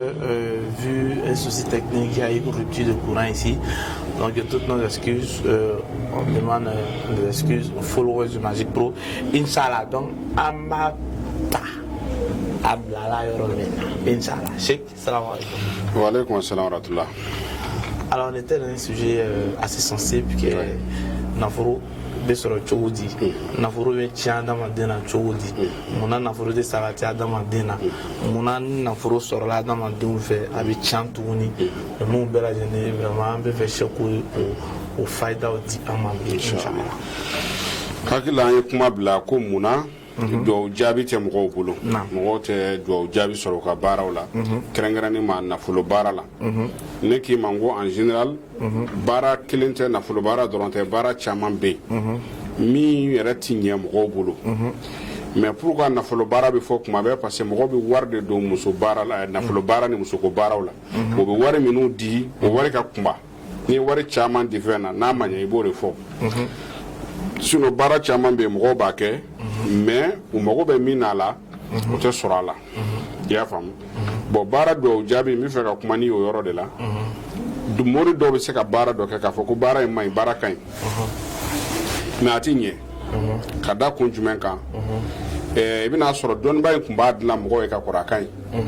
Vu un souci technique, il y a eu une rupture de courant ici. Donc, toutes nos excuses, on demande des excuses aux followers du Magic Pro. Inch'Allah, donc, Amata. Ablala Yoromena. Inch'Allah. Cheikh, salam alaikum. Wa alaikum assalam wa rahmatullah. Alors, on était dans un sujet assez sensible qui est Naforo. Besoro chogodi nafuru be tia dama dena chogodi mona nafuru de sarati adama dena mona nafuru sorola dama den fe abi chantuni mu bela jene vraiment be fe sheko o faida o di ama inshallah hakila ye kuma bila ko muna do jabi te mo bolo mo te do jabi soro ka baraw la kerengrani ma nafulu barala ne ki mango en général bara kilinte nafulu bara doronte bara chaman be mi reti nye mo bolo mais pourquoi nafulu bara be fo kuma be parce que mo be warde do muso bara la nafulu bara ni muso ko baraw la mo be wari minu di o wari ka kumba ni wari chaman di fena na manya ibore fo sino bara chaman be mo ba ke mais o mago be min na la o te sɔrɔ a la i y'a faamu bon baara dɔw jaabi min fɛ ka kuma ni o yɔrɔ de la mori dɔw bɛ se ka baara dɔ kɛ k'a fɔ ko baara in man ɲi baara ka ɲi mais a ti ɲɛ ka da kun jumɛn kan i bɛna sɔrɔ dɔnniba in tun b'a dilan mɔgɔw ye ka kɔrɔ a ka ɲi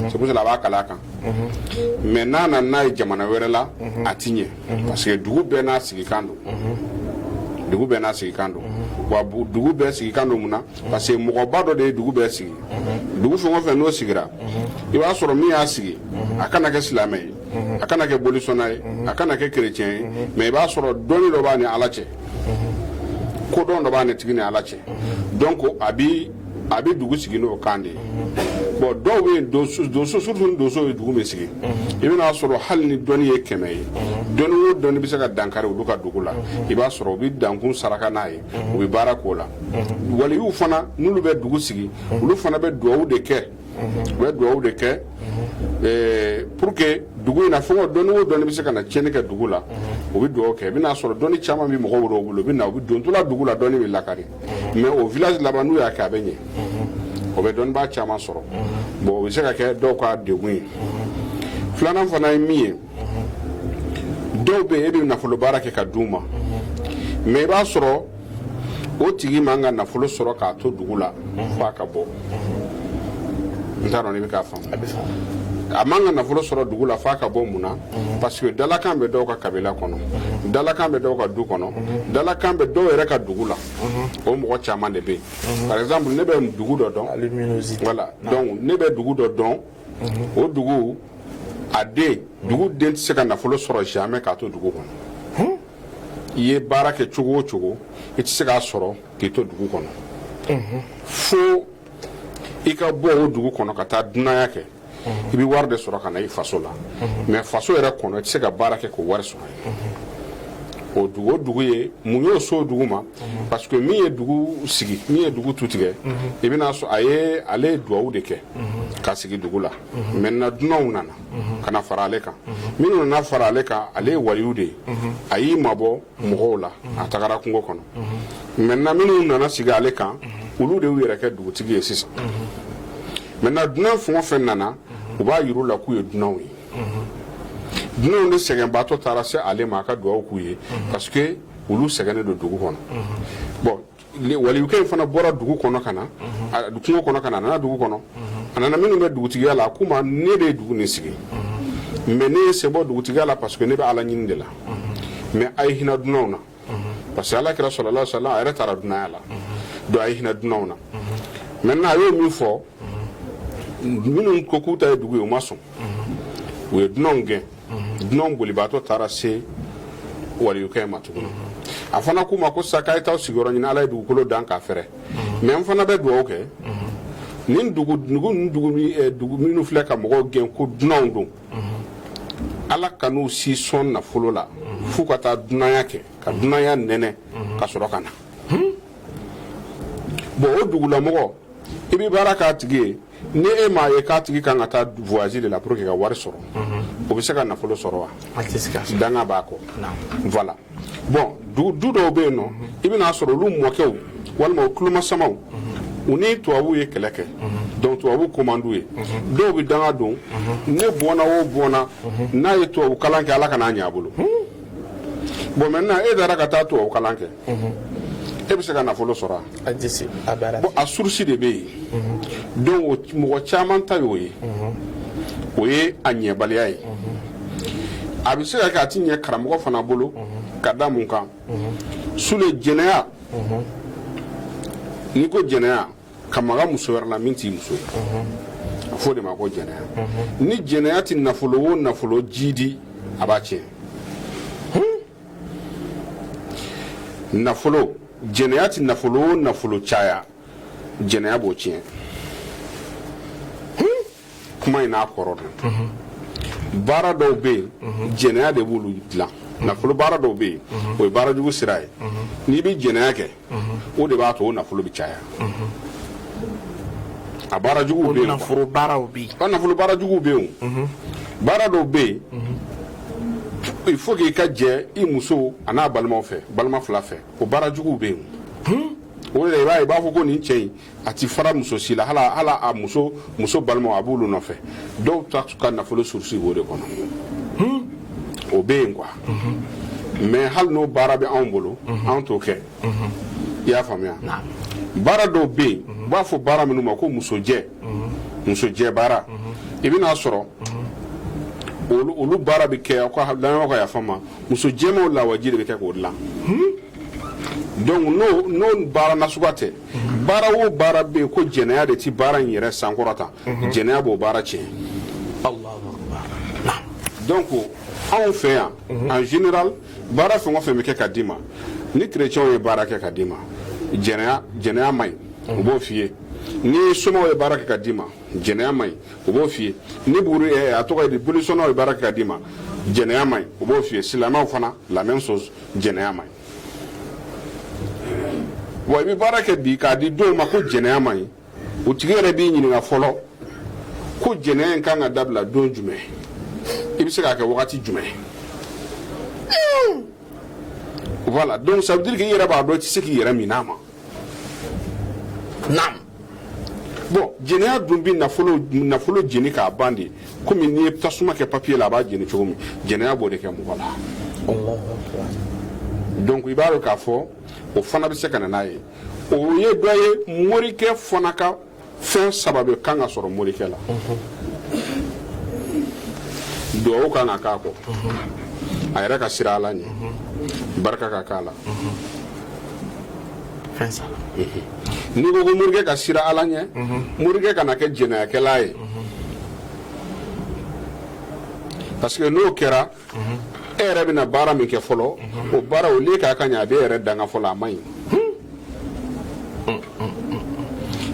c'est pour cela a b'a kala a kan mais n'a nana n'a ye jamana wɛrɛ la a ti ɲɛ parce que dugu bɛɛ n'a sigikan don dugu bɛɛ n'a sigikan don wa dugu bɛɛ sigikan don mun na parce que mɔgɔba dɔ de ye dugu bɛɛ sigi dugu fɛn o fɛn n'o sigira i b'a sɔrɔ min y'a sigi a kana kɛ silamɛ ye a kana kɛ bolisɔnna ye a kana kɛ kerecɛn ye mais i b'a sɔrɔ dɔnni dɔ b'a ni ala cɛ kodɔn dɔ b'a ni tigi ni ala cɛ donc a bi dugu sigi n'o kan de ye bon dɔw bɛ yen donso surtout ni donso ye dugu min sigi i bɛna sɔrɔ hali ni dɔnni ye 100 ye dɔnni o dɔnni bɛ se ka dankari olu ka dugu la i b'a sɔrɔ u bɛ dankun saraka n'a ye u bɛ baara k'o la waliyu fana n'olu bɛ dugu sigi olu fana bɛ duwawu de kɛ u bɛ duwawu de kɛ pour que dugu in na fɛn o dɔnni o dɔnni bɛ se ka na tiɲɛni kɛ dugu la u bɛ duwawu kɛ i bɛna sɔrɔ dɔnni caman bɛ mɔgɔw wɛrɛw bolo u bɛ na u bɛ don tola dugu la dɔnni bɛ lakari mais o village laban n'u y'a kɛ a bɛ ɲɛ o bɛ dɔnnibaa caman sɔrɔ bon o bɛ se ka kɛ dɔw ka degun ye filanan fana ye min ye dɔw bɛ yen e bɛ nafolo baara kɛ ka d'u ma mais i b'a sɔrɔ o tigi man ka nafolo sɔrɔ k'a to dugu la f'a ka bɔ n t'a dɔn n'i bɛ k'a faamu a man ka nafolo sɔrɔ dugu la f'a ka bɔ mun na parce que dalakan bɛ dɔw ka kabila kɔnɔ dalakan bɛ dɔw ka du kɔnɔ dalakan bɛ dɔw yɛrɛ ka dugu la o mɔgɔ caman de bɛ yen par exemple ne bɛ dugu dɔ dɔn voilà donc ne bɛ dugu dɔ dɔn o dugu a den dugu den tɛ se ka nafolo sɔrɔ jamais k'a to dugu kɔnɔ i ye baara kɛ cogo o cogo i tɛ se k'a sɔrɔ k'i to dugu kɔnɔ fo i ka bɔ o dugu kɔnɔ ka taa dunanya kɛ i bɛ wari de sɔrɔ ka na i faso la mais faso yɛrɛ kɔnɔ i tɛ se ka baara kɛ k'o wari sɔrɔ o dugu ye mun y'o so dugu ma parce que min ye dugu sigi min ye dugu tutigɛ i bɛna sɔrɔ ale ye duwawu de kɛ ka sigi dugu la maintenant dunanw nana ka na fara ale kan minnu nana fara ale kan ale ye waliyu de ye a y'i mabɔ mɔgɔw la a tagara kungo kɔnɔ maintenant minnu nana sigi ale kan olu de y'u yɛrɛ kɛ dugutigi ye sisan maintenant dunan fɛn o fɛn nana u b'a yir'u la k'u ye dunanw ye dunanw de sɛgɛnbaatɔ taara se ale ma a ka duwawu k'u ye parce que olu sɛgɛnnen don dugu kɔnɔ bon waliyukɛ in fana bɔra dugu kɔnɔ ka na kungo kɔnɔ ka na a nana dugu kɔnɔ a nana minnu bɛ dugutigiya la a k'u ma ne de ye dugu nin sigi mais ne ye sen bɔ dugutigiya la parce que ne bɛ ala ɲini de la mais a ye hinɛ dunanw na parce que ala kira sallallahu alaihi wasallam a yɛrɛ taara dunanya la donc a ye hinɛ dunanw na maintenant a y'o min fɔ minnu ko k'u ta ye dugu ye u ma sɔn u ye dunanw gɛn dunanw bolibaatɔ taara se waliyukɛ ma tuguni a fana k'u ma ko sisan k'a ye taa sigiyɔrɔ ɲini ala ye dugukolo dan k'a fɛrɛ mais n fana bɛ dugawu kɛ nin dugu minnu filɛ ka mɔgɔw gɛn ko dunanw don ala ka n'u si sɔn nafolo la f'u ka taa dunanya kɛ ka dunanya nɛnɛ ka sɔrɔ ka na bon o dugulamɔgɔ i bɛ baara k'a tigi ye ni e m'a ye k'a tigi kan ka taa voyage de la pour que ka wari sɔrɔ o bɛ se ka nafolo sɔrɔ wa danga b'a kɔ voilà bon du dɔw bɛ yen nɔ i bɛna sɔrɔ olu mɔkɛw walima o tulomasamaw u ni tubabu ye kɛlɛ kɛ donc tubabu commande ye dɔw bi danga don ne bɔnna o bɔnna n'a ye tubabu kalan kɛ ala kana ɲɛ a bolo bon maintenant e dara ka taa tubabu kalan kɛ e bɛ se ka nafolo sɔrɔ bon a source de bɛ yen donc mɔgɔ caman ta y'o ye o ye a ɲɛbaliya ye a bɛ se ka kɛ a ti ɲɛ karamɔgɔ fana bolo ka da mun kan sule jɛnɛya ni ko jɛnɛya ka maga muso wɛrɛ la min t'i muso ye a fɔ de ma ko jɛnɛya ni jɛnɛya ti nafolo o nafolo jidi a b'a tiɲɛ nafolo jɛnɛya ti nafolo o nafolo caya jɛnɛya b'o tiɲɛ kuma in n'a kɔrɔ don baara dɔw bɛ yen jɛnɛya de b'olu dilan nafolo baara dɔw bɛ yen o ye baara jugu sira ye n'i bɛ jɛnɛya kɛ o de b'a to o nafolo bɛ caya a baara juguw bɛ yen nafolo baaraw bɛ yen nafolo baara juguw bɛ yen baara dɔw bɛ yen il faut que i ka jɛ i muso a n'a balimaw fɛ balima fila fɛ o baara juguw bɛ yen o de i b'a fɔ ko nin cɛ in a ti fara muso si la hala a muso balimaw a b'olu nɔfɛ dɔw ta ka nafolo surusi o de kɔnɔ o bɛ yen quoi mais hali n'o baara bɛ anw bolo anw t'o kɛ i y'a faamuya baara dɔw bɛ yen u b'a fɔ baara minnu ma ko musojɛ baara i bɛn'a sɔrɔ olu baara bɛ kɛ aw ka lamɛnbagaw ka yafa n ma musojɛmaw lawaji de bɛ kɛ k'o dilan donc n'o baara nasuguya tɛ baara o baara bɛ yen ko jɛnɛya de ti baara in yɛrɛ sankɔrɔta jɛnɛya b'o baara tiɲɛ donc anw fɛ yan en général baara fɛn o fɛn bɛ kɛ ka d'i ma ni chrétiens ye baara kɛ ka d'i ma jɛnɛya man ɲi u b'o f'i ye ni somɔgɔw ye baara kɛ ka d'i ma jɛnɛya man ɲi u b'o f'i ye ni buru a tɔgɔ ye di bolisɔnnaw ye baara kɛ ka d'i ma jɛnɛya man ɲi u b'o f'i ye silamɛw fana la même chose jɛnɛya man ɲi wa i bɛ baara kɛ bi k'a di dɔw ma ko jɛnɛya man ɲi o tigi yɛrɛ b'i ɲininka fɔlɔ ko jɛnɛya in kan ka dabila don jumɛn i bɛ se k'a kɛ wagati jumɛn voilà donc ça veut dire que i yɛrɛ b'a dɔn i tɛ se k'i yɛrɛ minɛ a ma naam bon jɛnɛya dun bɛ nafolo jeni k'a ban de komi n'i ye tasuma kɛ papier la a b'a jeni cogo min jɛnɛya b'o de kɛ mɔgɔ la donc i b'a dɔn k'a fɔ o fana bɛ se ka na n'a ye o ye dɔ ye morikɛ fana ka fɛn saba bɛ kan ka sɔrɔ morikɛ la duwawu kan ka k'a kɔ a yɛrɛ ka sira ala ɲɛ barika ka k'a la fɛn saba n'i ko ko morikɛ ka sira ala ɲɛ morikɛ kana kɛ jɛnɛyakɛla ye parce que n'o kɛra e yɛrɛ bɛna baara min kɛ fɔlɔ o baara o lieu k'a ka ɲɛ a bɛ yɛrɛ danga fɔlɔ a man ɲi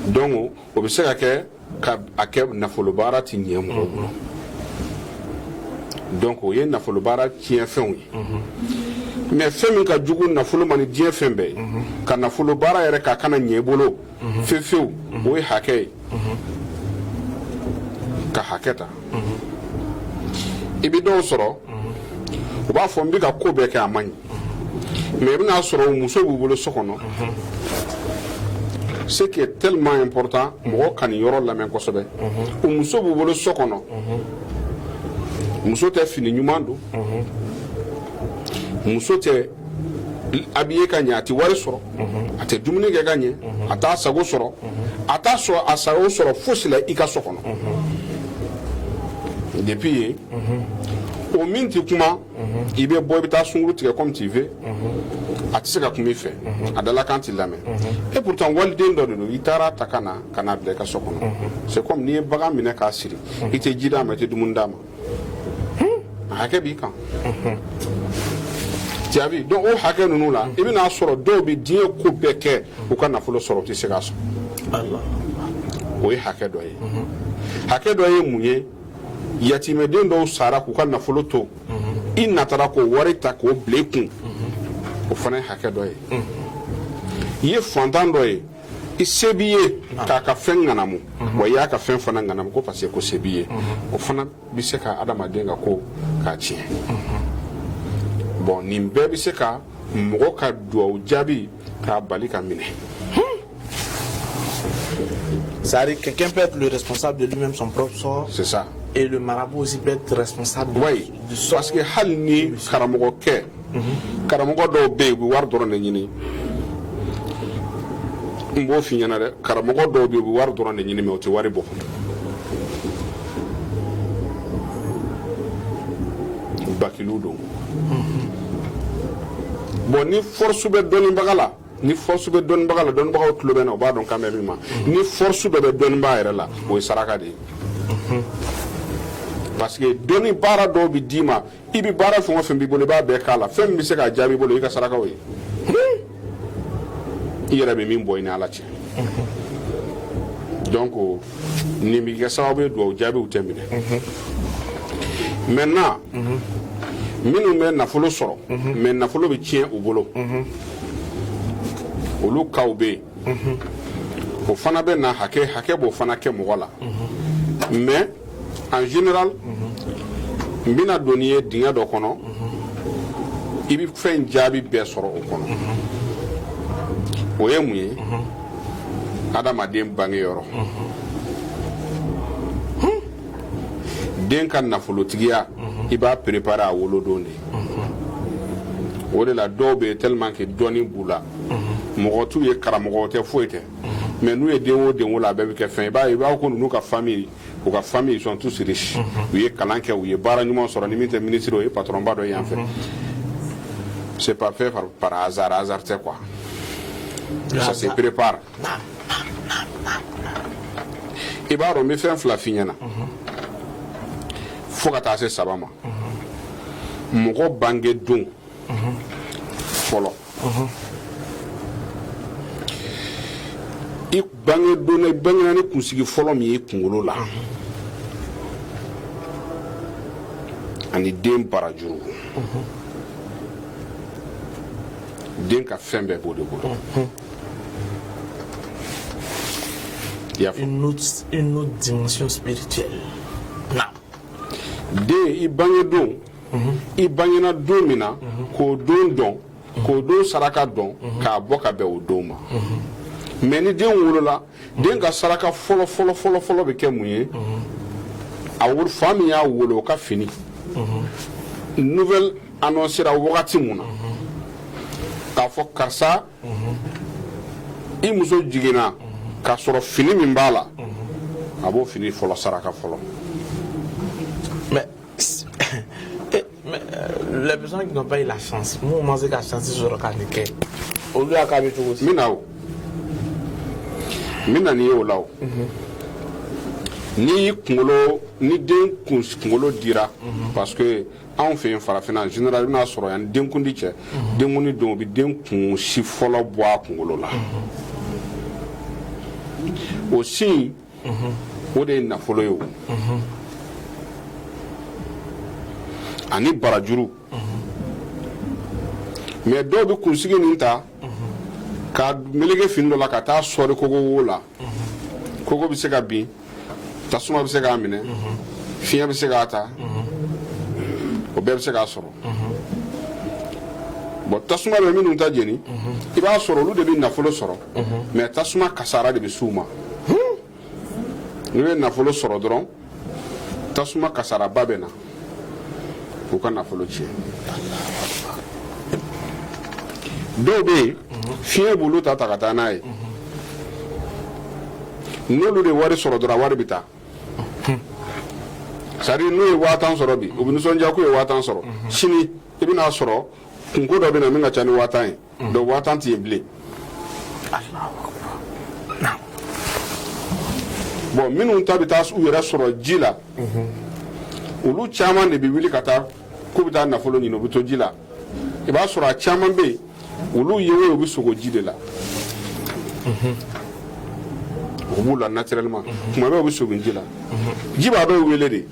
donc o bɛ se ka kɛ ka a kɛ nafolo baara ti ɲɛ mɔgɔ bolo donc o ye nafolo baara tiɲɛ fɛnw ye mais fɛn min ka jugu nafolo ma ni diɲɛ fɛn bɛɛ ye ka nafolo baara yɛrɛ k'a kana ɲɛ bolo fewu o ye hakɛ ye ka hakɛ ta i bɛ dɔw sɔrɔ u b'a fɔ n bɛ ka ko bɛɛ kɛ a man ɲi mais i bɛn'a sɔrɔ muso b'u bolo so kɔnɔ ce qui est tellement important mɔgɔ ka nin yɔrɔ lamɛn kosɛbɛ o muso b'u bolo so kɔnɔ muso tɛ fini ɲuman don muso tɛ habillé ka ɲɛ a tɛ wari sɔrɔ a tɛ dumuni kɛ ka ɲɛ a t'a sago sɔrɔ a t'a sɔrɔ a sago sɔrɔ fosi la i ka so kɔnɔ depuis yen o min tɛ kuma i bɛ bɔ i bɛ taa sunkuru tigɛ comme tu veux a tɛ se ka kuma i fɛ a dalakan tɛ lamɛn et pourtant waliden dɔ de don i taara ta ka na bila i ka so kɔnɔ c'est comme n'i ye bagan minɛ k'a siri i tɛ ji d'a ma i tɛ dumuni d'a ma a hakɛ b'i kan jaabi donc o hakɛ ninnu la i bɛn'a sɔrɔ dɔw bɛ diɲɛ ko bɛɛ kɛ u ka nafolo sɔrɔ u tɛ se k'a sɔrɔ o ye hakɛ dɔ ye hakɛ dɔ ye mun ye yatimɛden dɔw sara k'u ka nafolo to i natara k'o wari ta k'o bila i kun o fana ye hakɛ dɔ ye i ye fantan dɔ ye i se b'i ye k'a ka fɛn ŋanamu wa i y'a ka fɛn fana ŋanamu ko parce que ko se b'i ye o fana bɛ se ka adamaden ka ko k'a tiɲɛ bon nin bɛɛ bɛ se ka mɔgɔ ka duwawu jaabi k'a bali ka minɛ C'est-à-dire que quelqu'un peut être le responsable de lui-même, son propre sort. C'est ça. Et le marabout aussi peut être responsable oui, du sort. Parce que halni karamogo ke karamogo do be bu war doro ne nyini mbo fi nyana de karamogo do be bu war doro ne nyini me o ti wari bo bakilu do bon ni force be doni bagala ni force be doni bagala don bagaw tulo be no ba don kameri ma ni force be doni ba era la o saraka de parce que doni bara do bi dima ibi bara fo fo bi bolo ba be kala fem bi se ka jabi bolo yi ka saraka o yera be min boy ni ala ci donc ni mi ga sababu do jabi u temine maintenant minu me nafolo soro mais nafolo be tien u bolo olu kawbe o fana be na hake bo fana ke mogola mais en général mbina doniye dinga do kono ibi fen jabi be soro o kono o yemuye adama dem bangi yoro den kan nafolo tigiya iba préparer a wolo donde o de la dobe tellement que doni bula mogotu ye karamogote foite mais nous ye den o la be ke fin ba ko nous ka famille ou ka famille sont tous riches ou ye kalanke ou ye bara nyuma soro ni minte ministre ou ye patron ba do yan fait c'est pas fait par hasard c'est quoi ça se prépare et ba ro me fait un flafinyana faut ka ta se sabama mogo bange don folo i bange don e bange ni kunsigi folo mi e kungolo la ani den barajuru den ka fembe bode bode une autre dimension spirituelle. De i bange don i bangena don mina ko don ko don saraka don ka bɔ ka bɛn o don ma mais ni den wolola den ka saraka fɔlɔ bɛ kɛ mun ye a wolo fa min y'a wolo o ka fini nouvelle annoncera wagati mun na k'a fɔ karisa i muso jiginna k'a sɔrɔ fini min b'a la a b'o fini fɔlɔ saraka fɔlɔ. Mais les personnes qui n'ont pas eu la chance, moi, on sait que la chance, c'est sur le caniquet. Au lieu de faire des choses. Minao. Minani o lao. Ni kungolo, ni den kungolo dira. Parce que, on fait un farafina, en général, on a sorti un den kundiche. Den kundi don bi den kun si fola boa kungolo la. Aussi, o de na folo yo. Ani barajuru mais dɔw bɛ kunsigi nin ta ka meleke fini dɔ la ka taa sɔri kogo wo la kogo bɛ se ka bin tasuma bɛ se k'a minɛ fiɲɛ bɛ se k'a ta o bɛɛ bɛ se k'a sɔrɔ bon tasuma bɛ minnu ta jeni i b'a sɔrɔ olu de bɛ nafolo sɔrɔ mais tasuma kasara de bɛ s'u ma n'u ye nafolo sɔrɔ dɔrɔn tasuma kasaraba bɛ na u ka nafolo tiɲɛ dɔw bɛ yen fiɲɛ b'olu ta ka taa n'a ye n'olu de wari sɔrɔ dɔrɔn wari bɛ taa c'est à dire n'u ye 5000 sɔrɔ bi u bɛ nisɔndiya k'u ye 5000 sɔrɔ sini i bɛna sɔrɔ kunko dɔ bɛ na min ka ca ni 5000 ye donc 5000 tɛ yen bilen bon minnu ta bɛ taa u yɛrɛ sɔrɔ ji la olu caman de bɛ wuli ka taa k'u bɛ taa nafolo ɲini u bɛ to ji la i b'a sɔrɔ a caman bɛ yen olu ye o bɛ sogo ji de la u b'u la naturellement tuma bɛɛ u bɛ sogo ji la ji b'a dɔw wele de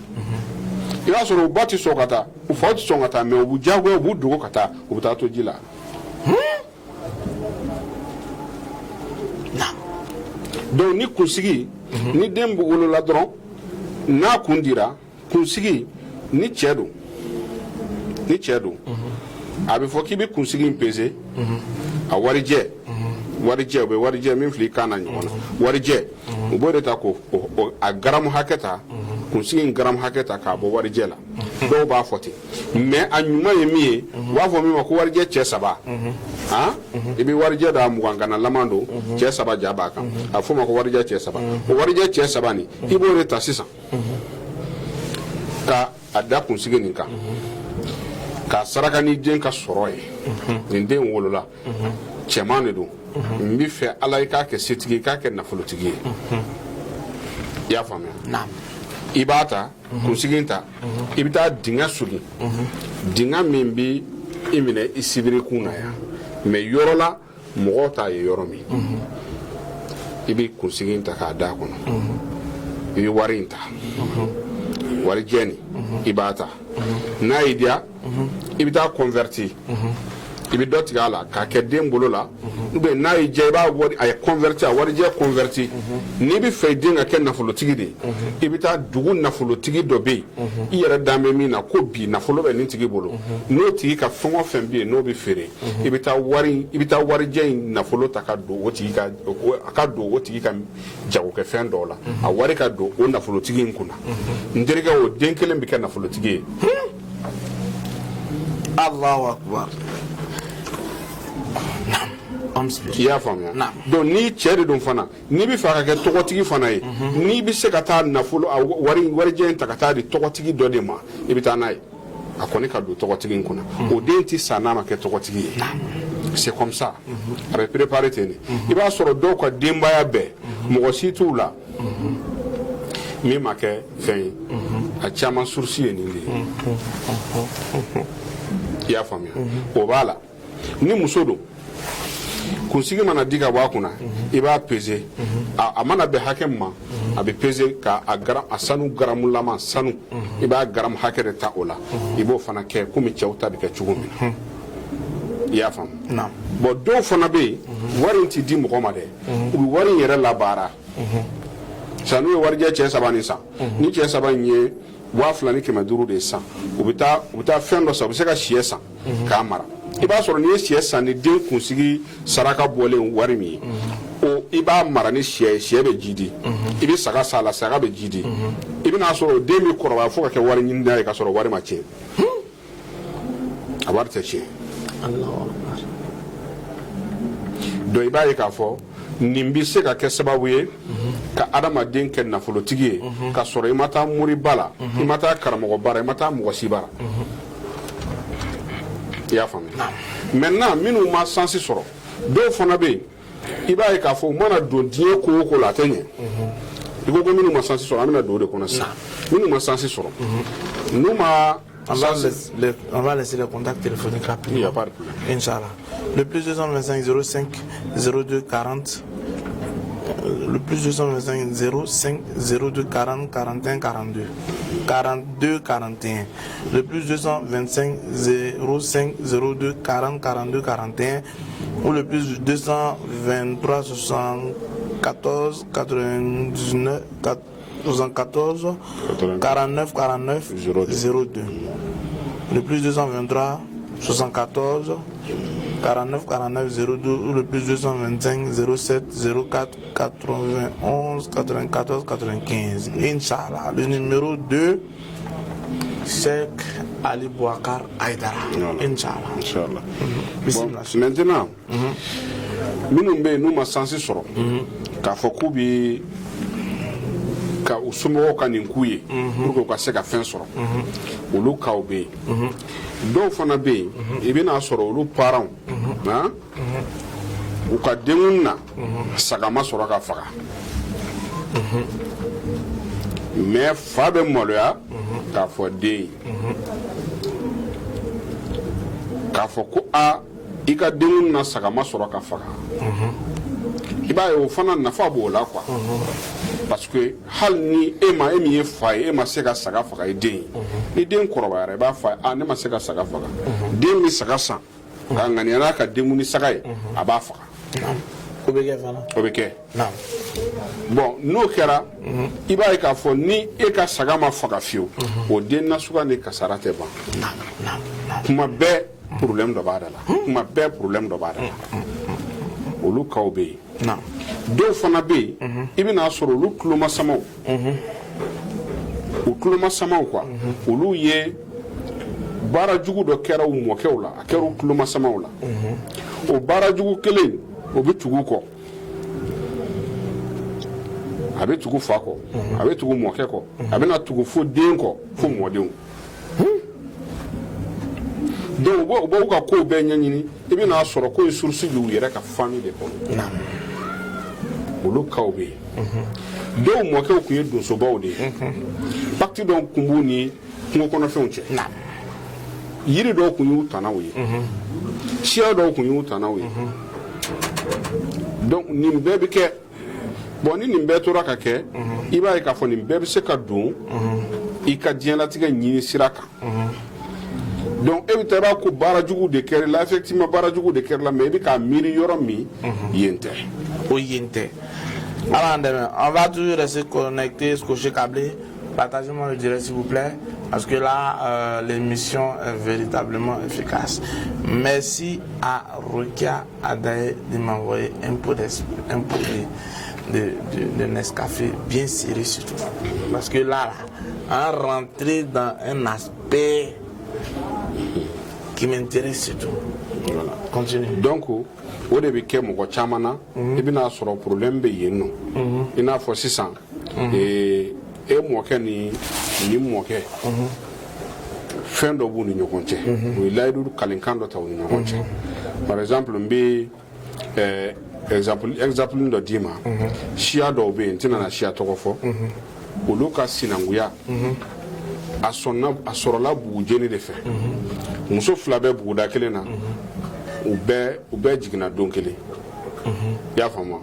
i b'a sɔrɔ u ba tɛ sɔn ka taa u faw tɛ sɔn ka taa mais u b'u diyagoya u b'u dogo ka taa u bɛ taa to ji la donc ni kunsigi ni den wolola dɔrɔn n'a kun dira kunsigi ni cɛ don a bɛ fɔ k'i bɛ kunsigi in peser a warijɛ warijɛ o bɛ warijɛ min filɛ i kan na ɲɔgɔn na warijɛ u b'o de ta ko a garamu hakɛ ta kunsigi garamu hakɛ ta k'a bɔ warijɛ la dɔw b'a fɔ ten mais a ɲuman ye min ye u b'a fɔ min ma ko warijɛ cɛ 3 i bɛ warijɛ da 20 gana laman don cɛ 3 ja b'a kan a fɔ ma ko warijɛ cɛ 3 o warijɛ cɛ 3 nin i b'o de ta sisan ka a da kunsigi nin kan ka saraka ni den ka sɔrɔ ye nin den wolola cɛman de don n bɛ fɛ ala i k'a kɛ setigi i k'a kɛ nafolotigi ye i y'a faamuya i b'a ta kunsigi ta i bɛ taa dingɛ soli dingɛ min bɛ i minɛ i sibiri kun na yan mais yɔrɔ la mɔgɔw t'a ye yɔrɔ min i bɛ kunsigi ta k'a d'a kɔnɔ i bɛ wari in ta warijɛ nin i b'a ta n'a y'i diya i bɛ taa converti i bɛ dɔ tigɛ a la k'a kɛ den bolo la ou bien n'a y'i diya i b'a wari a ye converti a warijɛ converti n'i bɛ fɛ i den ka kɛ nafolotigi de ye i bɛ taa dugu nafolotigi dɔ bɛ yen i yɛrɛ dan bɛ min na ko bi nafolo bɛ nin tigi bolo n'o tigi ka fɛn o fɛn bɛ yen n'o bɛ feere i bɛ taa warijɛ in nafolo ta ka don o tigi ka a ka don o tigi ka jagokɛfɛn dɔw la a wari ka don o nafolotigi in kunna n terikɛ o den kelen bɛ kɛ nafolotigi ye. Allahu Akbar. I y'a faamuya donc ni cɛ de don fana n'i bɛ fɛ ka kɛ tɔgɔtigi fana ye n'i bɛ se ka taa nafolo warijɛ in ta ka taa di tɔgɔtigi dɔ de ma i bɛ taa n'a ye a kɔni ka don tɔgɔtigi in kunna o den tɛ sa n'a ma kɛ tɔgɔtigi ye c'est comme ça a bɛ préparer ten de i b'a sɔrɔ dɔw ka denbaya bɛɛ mɔgɔ si t'u la min ma kɛ fɛn ye a caman source ye nin de ye i y'a faamuya o b'a la ni muso don kunsigi mana di ka bɔ a kunna i b'a peser a mana bɛn hakɛ min ma a bɛ peser ka a sanu garamulama sanu i b'a garamu hakɛ de ta o la i b'o fana kɛ komi cɛw ta bɛ kɛ cogo min na i y'a faamu bon dɔw fana bɛ yen wari in tɛ di mɔgɔ ma dɛ u bɛ wari in yɛrɛ labaara sisan n'u ye warijɛ cɛ 3 nin san ni cɛ 3 in ye 2000 ni 500 de san u bɛ taa fɛn dɔ san u bɛ se ka sɛ san k'a mara i b'a sɔrɔ n'i ye sɛ san ni den kunsigi saraka bɔlen wari min ye o i b'a mara ni sɛ ye sɛ bɛ ji di i bɛ saga san a la saga bɛ ji di i bɛna sɔrɔ den bɛ kɔrɔbaya fo ka kɛ wari ɲini n'a ye ka sɔrɔ wari ma tiɲɛ a wari tɛ tiɲɛ donc i b'a ye k'a fɔ nin bɛ se ka kɛ sababu ye ka adamaden kɛ nafolotigi ye ka sɔrɔ i ma taa moriba la i ma taa karamɔgɔba la i ma taa mɔgɔ si ba la i y'a faamuya maintenant minnu ma sansi sɔrɔ dɔw fana bɛ yen i b'a ye k'a fɔ u mana don diɲɛ ko o ko la a tɛ ɲɛ i ko minnu ma sansi sɔrɔ an bɛna don o de kɔnɔ sisan minnu ma sansi sɔrɔ n'u ma on va laisser le contact téléphonique rapidement. Il n'y a pas de problème. Inch'Allah. Le plus 225 05 02 40. Le plus 225 05 02 40 41 42 42 41. Le plus 225 05 02 40 42 41 ou le plus 223 74 99 74 49 49 02. Le plus 223 74 49 49 02 ou le plus 225 07 04 91 94 95. Inch'Allah. Le numéro 2, Cheikh Ali Bouakar Aïdara. Inch'Allah. Inch'Allah. Bon, maintenant, nous ma sensi soro. K'a fɔ k'u bi ka u somɔgɔw ka nin k'u ye pour que u ka se ka fɛn sɔrɔ olu kaw bɛ yen dɔw fana bɛ yen i bɛna sɔrɔ olu parents u ka denw na sagama sɔrɔ ka faga mais fa bɛ maloya k'a fɔ den ye k'a fɔ ko i ka denw na sagama sɔrɔ ka faga i b'a ye o fana nafa b'o la quoi parce que hali ni e min ye fa ye e ma se ka saga faga i den ye ni den kɔrɔbayara i b'a fɔ ne ma se ka saga faga den bɛ saga san ka ŋaniya n'a ka denkundi saga ye a b'a faga o bɛ kɛ fana o bɛ kɛ bon n'o kɛra i b'a ye k'a fɔ ni e ka saga ma faga fiyewu o den nasuguya ni kasara tɛ ban kuma bɛɛ problème dɔ b'a da la kuma bɛɛ problème dɔ b'a da la olu kaw bɛ yen dɔw fana bɛ yen i bɛna sɔrɔ olu tulomasamaw u tulomasamaw quoi olu ye baara jugu dɔ kɛra u mɔkɛw la a kɛra u tulomasamaw la o baara jugu kelen o bɛ tugu kɔ a bɛ tugu fa kɔ a bɛ tugu mɔkɛ kɔ a bɛna tugu fo den kɔ fo mɔdenw donc u b'u ka kow bɛɛ ɲɛɲini i bɛna sɔrɔ ko ye source y'u yɛrɛ ka famille de kɔnɔ olu kaw bɛ yen dɔw mɔkɛw tun ye donsobaw de ye pacte dɔw tun b'u ni kungo kɔnɔfɛnw cɛ yiri dɔw tun y'u tanaw ye siya dɔw tun y'u tanaw ye donc nin bɛɛ bɛ kɛ bon ni nin bɛɛ tora ka kɛ i b'a ye k'a fɔ nin bɛɛ bɛ se ka don i ka diɲɛlatigɛ ɲini sira kan donc e bɛ taa i b'a ko baara jugu de kɛra la effectivement baara jugu de kɛra la mais i bɛ k'a miiri yɔrɔ min yen tɛ o yen tɛ alors on va toujours rester connecté scotché câblé partagez-moi le direct s'il vous plaît parce que là l'émission est véritablement efficace. Merci à Rokia Adaye de m'envoyer un pot de Nescafé bien serré surtout parce que là on rentré dans un aspect qui m'intéresse surtout. Voilà. Continue. Donc o de bɛ kɛ mɔgɔ caman na i bɛna sɔrɔ problème bɛ yen nɔ i n'a fɔ sisan e mɔkɛ ni mɔkɛ fɛn dɔ b'u ni ɲɔgɔn cɛ u ye layidu kalenkan dɔ ta u ni ɲɔgɔn cɛ par exemple n bɛ exemple dɔ d'i ma siya dɔw bɛ yen n tɛna na siya tɔgɔ fɔ olu ka sinankuya a sɔrɔla bugujeni de fɛ muso fila bɛ buguda kelen na u bɛɛ jiginna don kelen i y'a faamuya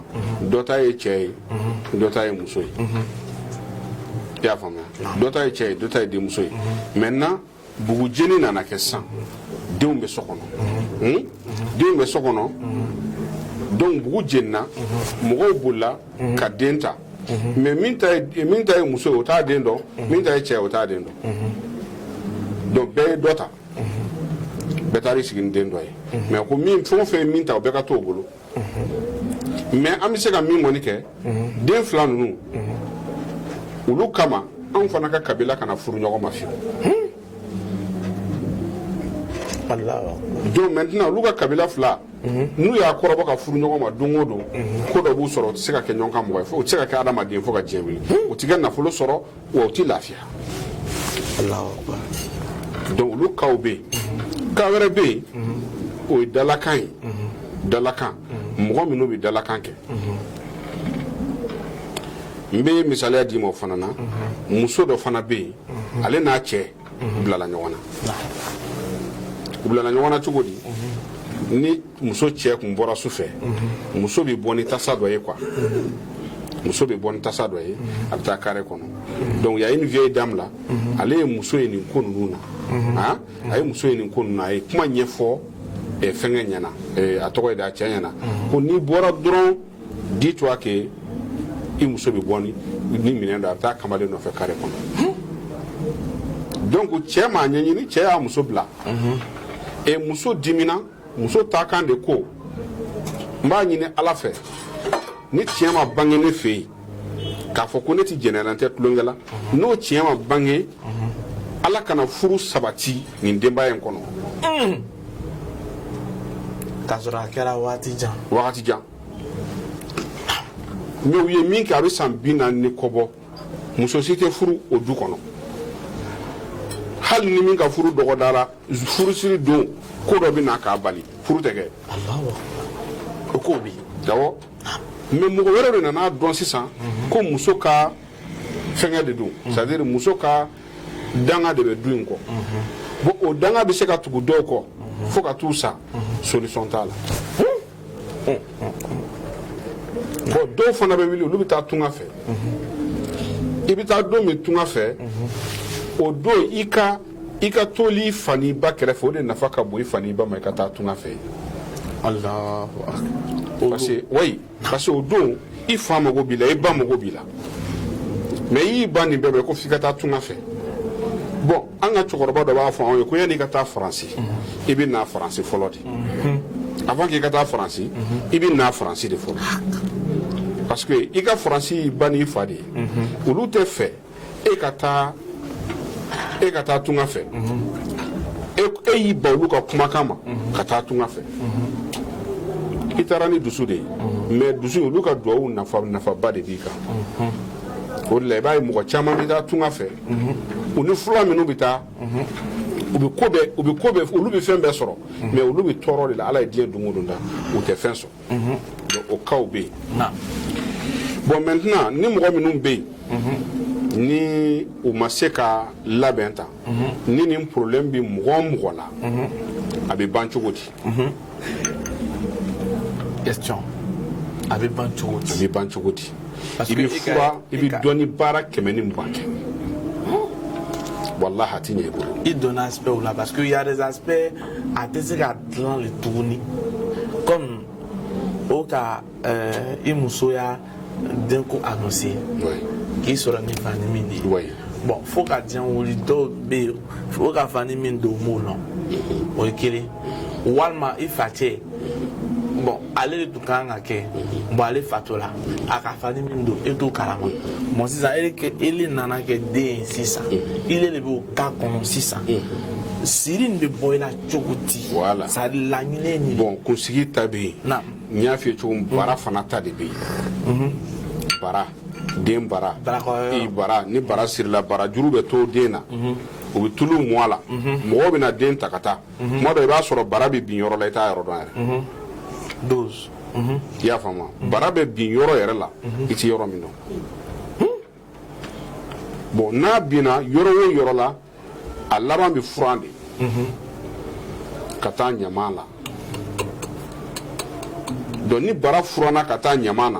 dɔ ta ye cɛ ye dɔ ta ye muso ye i y'a faamuya dɔ ta ye cɛ ye dɔ ta ye denmuso ye maintenant bugujeni nana kɛ sisan denw bɛ so kɔnɔ denw bɛ so kɔnɔ donc bugu jenina mɔgɔw bolila ka den ta mais min ta ye muso ye o t'a den dɔn min ta ye cɛ ye o t'a den dɔn donc bɛɛ ye dɔ ta bɛɛ taar'i sigi ni den dɔ ye mais ko min fɛn o fɛn ye min ta o bɛɛ ka t'o bolo mais an bɛ se ka min kɔni kɛ den fila ninnu olu kama anw fana ka kabila kana furu ɲɔgɔn ma fiyewu donc maintenant olu ka kabila fila n'u y'a kɔrɔbɔ ka furu ɲɔgɔn ma don o don ko dɔ b'u sɔrɔ o tɛ se ka kɛ ɲɔgɔn kan mɔgɔ ye o tɛ se ka kɛ adamaden fo ka diɲɛ wuli o tɛ kɛ nafolo sɔrɔ wa o tɛ lafiya donc olu kaw bɛ yen ka wɛrɛ bɛ yen o ye dalakan ye dalakan mɔgɔ minnu bɛ dalakan kɛ n bɛ misaliya d'i ma o fana na muso dɔ fana bɛ yen ale n'a cɛ bilala ɲɔgɔn na u bilala ɲɔgɔn na cogo di ni muso cɛ kun bɔra su fɛ muso bɛ bɔ ni tasa dɔ ye quoi muso bɛ bɔ ni tasa dɔ ye a bɛ taa carré kɔnɔ donc y a une vieille dame là ale ye muso ye nin ko ninnu na a ye muso ye nin ko ninnu na a ye kuma ɲɛfɔ fɛnkɛ ɲɛna a tɔgɔ ye da cɛ ɲɛna ko n'i bɔra dɔrɔn dis-toi que i muso bɛ bɔ ni minɛn dɔ a bɛ taa kamalen nɔfɛ carré kɔnɔ donc cɛ m'a ɲɛɲini cɛ y'a muso bila muso dimina muso ta kan de ko n b'a ɲini ala fɛ ni tiɲɛ ma bange ne fɛ yen k'a fɔ ko ne tɛ jɛnɛran tɛ tulonkɛ la n'o tiɲɛ ma bange ala kana furu sabati nin denbaya in kɔnɔ k'a sɔrɔ a kɛra waati jan mais u ye min kɛ a bɛ san 40 ni kɔbɔ muso si tɛ furu o du kɔnɔ hali ni min ka furu dɔgɔdara furusiri don ko dɔ bɛ na k'a bali furu tɛ kɛ o ko bi awɔ mais mɔgɔ wɛrɛ de nana dɔn sisan ko muso ka fɛngɛ de don c'est à dire muso ka danga de bɛ du in kɔ bon o danga bɛ se ka tugu dɔw kɔ fo ka t'u sa solution t'a la bon dɔw fana bɛ wuli olu bɛ taa tunga fɛ i bɛ taa don min tunga fɛ o don i ka toli fani ba kɛrɛfɛ o de nafa ka bon i fani ba ma i ka taa tunga fɛ parce que o don i fa mago b'i la i ba mago b'i la mais i y'i ba nin bɛɛ bɛ ko f'i ka taa tunga fɛ bon an ka cɛkɔrɔba dɔ b'a fɔ anw ye ko yanni i ka taa faransi i bɛ na faransi fɔlɔ de avant qu'il y ait France, il y a France de fois. Parce que il y a France bani fadi. Ou l'autre fait et kata tunga fait. Et il baulu ka kumakama kata tunga fait. Itarani dusu de. Mais dusu ou luka doa ou nafa ba de bika. O le ba mu ko chama bita tunga fait. Ou ni fula minu bita. Ubi kobe olu bi fɛn bɛɛ sɔrɔ mais olu bi tɔɔrɔ de la ala ye diɲɛ don o don da u tɛ fɛn sɔrɔ donc o cas bɛ yen bon maintenant ni mɔgɔ minnu bɛ yen ni u ma se ka labɛn ta ni nin problème bi mɔgɔ o mɔgɔ la a bɛ ban cogo di question a bɛ ban cogo di a bɛ ban cogo di i bɛ fura i bɛ dɔnni baara 120 kɛ Wallah, il donne un aspect là parce qu'il y a des aspects à dans le tournis. Comme au cas, il m'a d'un coup annoncé qui sera une famille. Bon, faut qu'à dire au lido, faut qu'à famille de moulon. Ok, Walma il fâché. Bon, allez tout quand bon allez fatola à kafani mindo et tout carrément mon si ça il est nana que des 600 il est le beau cas comme 600 Sirine de boy la chokoti voilà ça la ni bon kusigi tabi na nya fi chum bara fanata de bi bara dem bara i bara ni bara sir la bara juru be to dena o bi tulu mo la mo be na den takata mo do ba soro bara bi bin yoro la ita yoro don 12 ya fama bara be bin yoro yere la iti yoro mino bon na bina yoro wo yoro la alaba bi frande kata nyama la don ni bara furana kata nyama na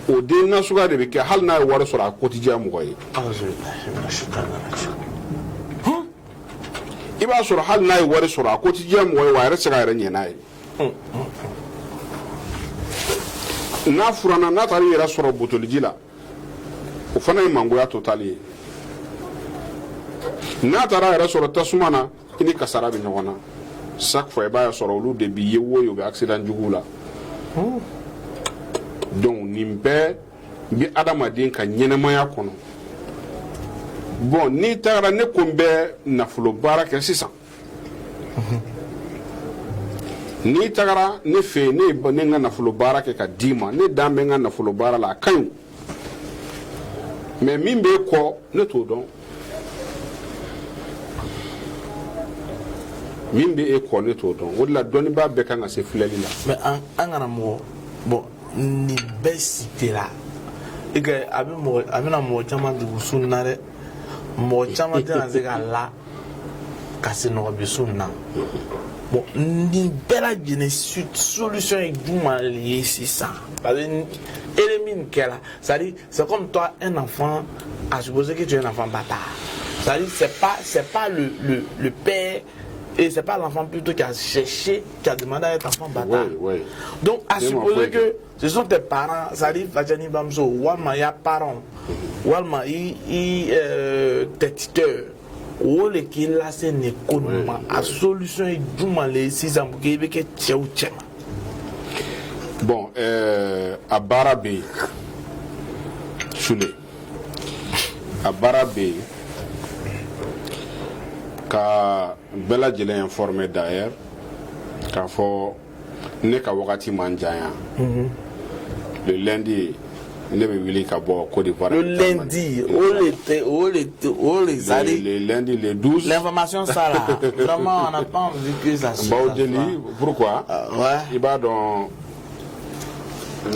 o den na suga de be ke hal na wara sura quotidien mo goyi iba sura hal na wara sura quotidien mo goyi wa yere sira yere nyena na furana na tari yɛrɛ sɔrɔ botoliji la o fana ye mangoya totali ye n'a taara yɛrɛ sɔrɔ tasuma na i ni kasara bɛ ɲɔgɔn na chaque fois i b'a sɔrɔ olu de bi ye wo ye u bɛ accident juguw la donc nin bɛɛ bi adamaden ka ɲɛnɛmaya kɔnɔ bon n'i tagara ne ko n bɛ nafolo baara kɛ sisan ni tagara ne fe ne nga nafolo baara kɛ ka di ma ne dan bɛ nga nafolo baara la a ka ɲi mais min bɛ kɔ ne t'o dɔn min bɛ e kɔ ne t'o dɔn o de la dɔnnibaa bɛɛ kan ka se filɛli la mais an kana mɔgɔ bon nin bɛɛ cité la i ka a bɛna mɔgɔ caman dugu sun na dɛ mɔgɔ caman tɛna se ka la ka se nɔgɔ bi sun na bon nin bɛɛ lajɛlen solution ye juma le ye sisan parce que ele min kɛra c'est comme toi un enfant à supposer que tu es un enfant bâtard c'est pas le père et c'est pas l'enfant plutôt qui a cherché qui a demandé à être enfant bâtard donc à supposer que ce sont tes parents c'est-à-dire Fadjani Bamso walma ya parents walma tes tuteurs wole ki lase ne konuma a solution e juma le sisan pour que ke tcheu tchema bon a barabe sule a barabe ka bela jele informé d'ailleurs ka fo ne ka wakati manjaya le lundi ne bɛ wili ka bɔ Côte d'Ivoire. Le lundi, le lundi, le 12. L'information ça là, vraiment on n'a pas envie que ça se passe. Pourquoi? Ouais. I b'a dɔn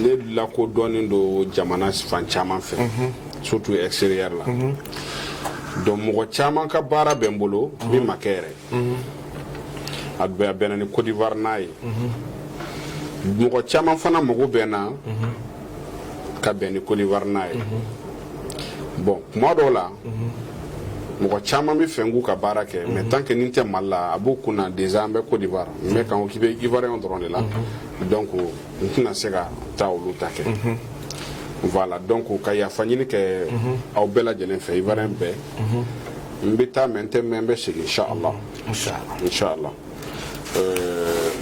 ne lakodɔnnen do jamana fan caman fɛ, surtout extérieur la. Donc mɔgɔ caman ka baara bɛ n bolo min ma kɛ yɛrɛ. A bɛnna ni Côte d'Ivoire n'a ye. Mɔgɔ caman fana mago bɛ n na. Ka bɛn ni Côte d'Ivoire n'a ye bon kuma dɔw la mɔgɔ caman bɛ fɛ k'u ka baara kɛ mais tant que nin tɛ Mali la a b'u kunna déjà an bɛ Côte d'Ivoire mais kan ko k'i bɛ Ivoirien dɔrɔn de la donc n tɛna se ka taa olu ta kɛ voilà donc ka yafa ɲini kɛ aw bɛɛ lajɛlen fɛ Ivoirien bɛɛ n bɛ taa mais n tɛ mɛn n bɛ segin inchallah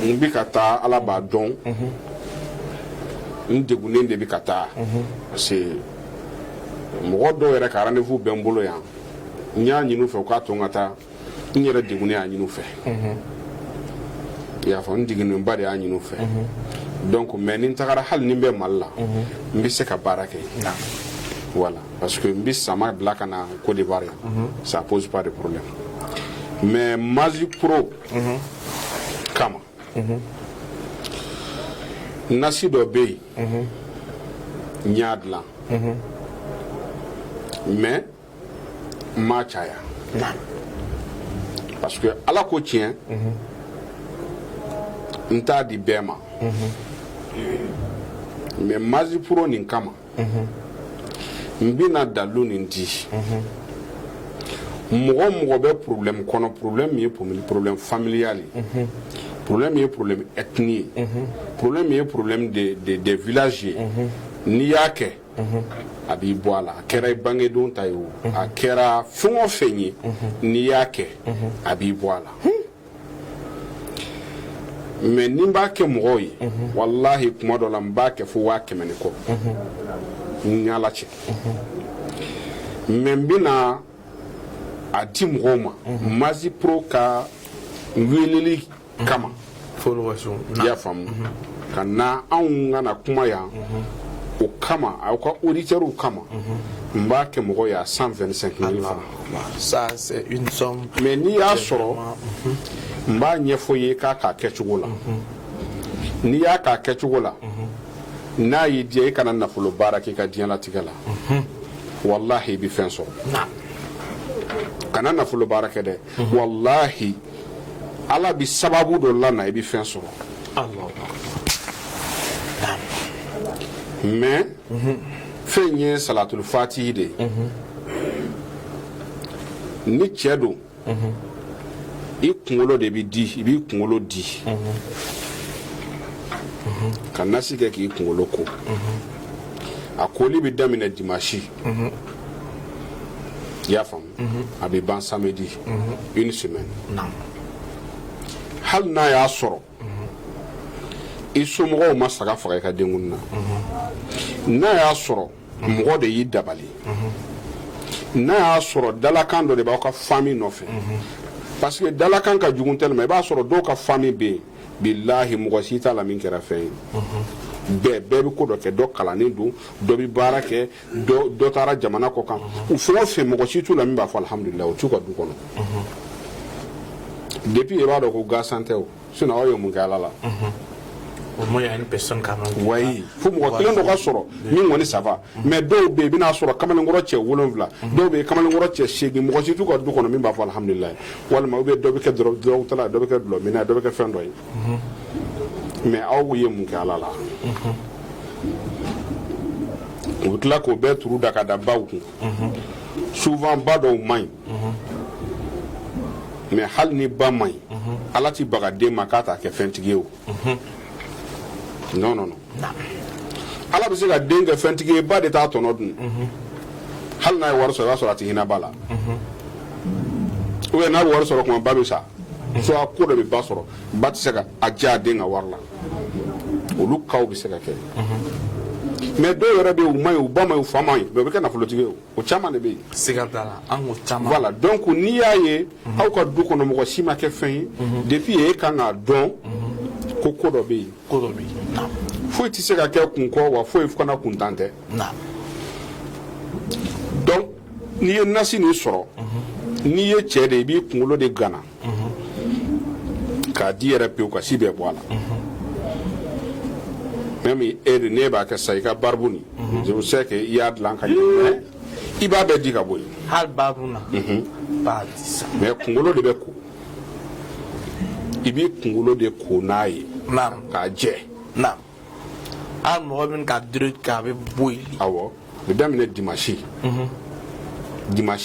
n bi ka taa ala b'a dɔn n degunnen de bi ka taa parce que mɔgɔ dɔw yɛrɛ ka rendez-vous bɛ n bolo yan n y'a ɲini u fɛ u k'a to n ka taa n yɛrɛ degunnen y'a ɲini u fɛ i y'a fɔ n degunnenba de y'a ɲini u fɛ donc mais ni n tagara hali ni n bɛ Mali la n bɛ se ka baara kɛ voilà parce que n bɛ sama bila ka na Côte d'Ivoire yan ça pose pas de problème mais Mazi Pro kama nasi dɔ bɛ yen n y'a dilan mais n m'a caya parce que ala ko tiɲɛ n t'a di bɛɛ ma mais Mazi Pro nin kama n bɛna dalu nin di mɔgɔ mɔgɔ bɛ problème kɔnɔ problème ye problème familial ye problème ye problème ethnique ye problème ye problème de village ye n'i y'a kɛ a b'i bɔ a la a kɛra i bangedon ta ye o a kɛra fɛn o fɛn ye n'i y'a kɛ a b'i bɔ a la mais ni n b'a kɛ mɔgɔw ye walahi kuma dɔ la n b'a kɛ fo 100 ni kɔ n y'ala cɛ mais n bɛna a di mɔgɔw ma Mazi Pro ka weleli kama i y'a faamu ka na anw kana kuma yan o kama aw ka auditeurs kama n b'a kɛ mɔgɔ ye 125 000 francs ça c'est une somme mais n'i y'a sɔrɔ n b'a ɲɛfɔ ye k'a k'a kɛcogo la n'i y'a k'a kɛcogo la n'a y'i diya i kana nafolo baara k'i ka diɲɛlatigɛ la wallahi i bɛ fɛn sɔrɔ kana nafolo baara kɛ dɛ wallahi ala bi sababu dɔ la na i bɛ fɛn sɔrɔ mais fɛn ye salatul fatihi de ni cɛ don i kunkolo de bɛ di i b'i kunkolo di ka nasi kɛ k'i kunkolo ko a koli bɛ daminɛ dimanche i y'a faamu a bɛ ban samedi une semaine hali n'a y'a sɔrɔ i somɔgɔw ma saga faga i ka denkundi na n'a y'a sɔrɔ mɔgɔ de y'i dabali n'a y'a sɔrɔ dalakan dɔ de b'aw ka famille nɔfɛ parce que dalakan ka jugu tellement i b'a sɔrɔ dɔw ka famille bɛ yen bilahi mɔgɔ si t'a la min kɛra fɛn ye bɛɛ bɛ ko dɔ kɛ dɔ kalannen don dɔ bɛ baara kɛ dɔ taara jamana kɔ kan u fɛn o fɛn mɔgɔ si t'u la min b'a fɔ alhamdulilayi o t'u ka du kɔnɔ depuis i b'a dɔn ko gansan tɛ o sinon aw ye mun kɛ ala la au moins il y a une personne quand même oui fo mɔgɔ kelen dɔ ka sɔrɔ min kɔni ça va mais dɔw bɛ yen i bɛna sɔrɔ kamalenkɔrɔ cɛ 7 dɔw bɛ yen kamalenkɔrɔ cɛ 8 mɔgɔ si t'u ka du kɔnɔ min b'a fɔ alhamdulilayi walima dɔ bɛ kɛ dɔrɔgutala dɔ bɛ kɛ dulɔmina dɔ bɛ kɛ fɛn dɔ ye mais aw ye mun kɛ ala la u bɛ tila k'o bɛɛ turu da ka da baw kun souvent ba dɔw man ɲi mais hali ni ba man ɲi ala t'i baga den ma k'a t'a kɛ fɛntigi ye o non ala bɛ se ka den kɛ fɛntigi ye ba de t'a tɔnɔ dun hali n'a ye wari sɔrɔ i b'a sɔrɔ a tɛ hinɛ ba la ou bien n'a bɛ wari sɔrɔ kuma ba bɛ sa soit ko dɔ bɛ ba sɔrɔ ba tɛ se ka a diya a den ka wari la olu kaw bɛ se ka kɛ mais dɔw yɛrɛ bɛ yen u man ɲi u ba man ɲi u fa man ɲi mais u bɛ kɛ nafolotigi ye o caman de bɛ yen siga t'a la an ko caman voilà donc n'i y'a ye aw ka du kɔnɔ mɔgɔ si ma kɛ fɛn ye depuis e kan k'a dɔn ko dɔ bɛ yen foyi tɛ se ka kɛ kun kɔ wa foyi fana kuntan tɛ donc n'i ye nasi nin sɔrɔ n'i ye cɛ de i b'i kunkolo de gana k'a di yɛrɛ pewu ka si bɛɛ bɔ a la même e ne b'a kɛ sa i ka baribu nin je sais que i y'a dilan ka ɲɛ i b'a bɛɛ di ka bɔ yen hali baribu na b'a di sa mais kunkolo de bɛ ko i b'i kunkolo de ko n'a ye k'a jɛ hali mɔgɔ min ka direct k'a bɛ bɔ yen awɔ bɛ daminɛ dimanche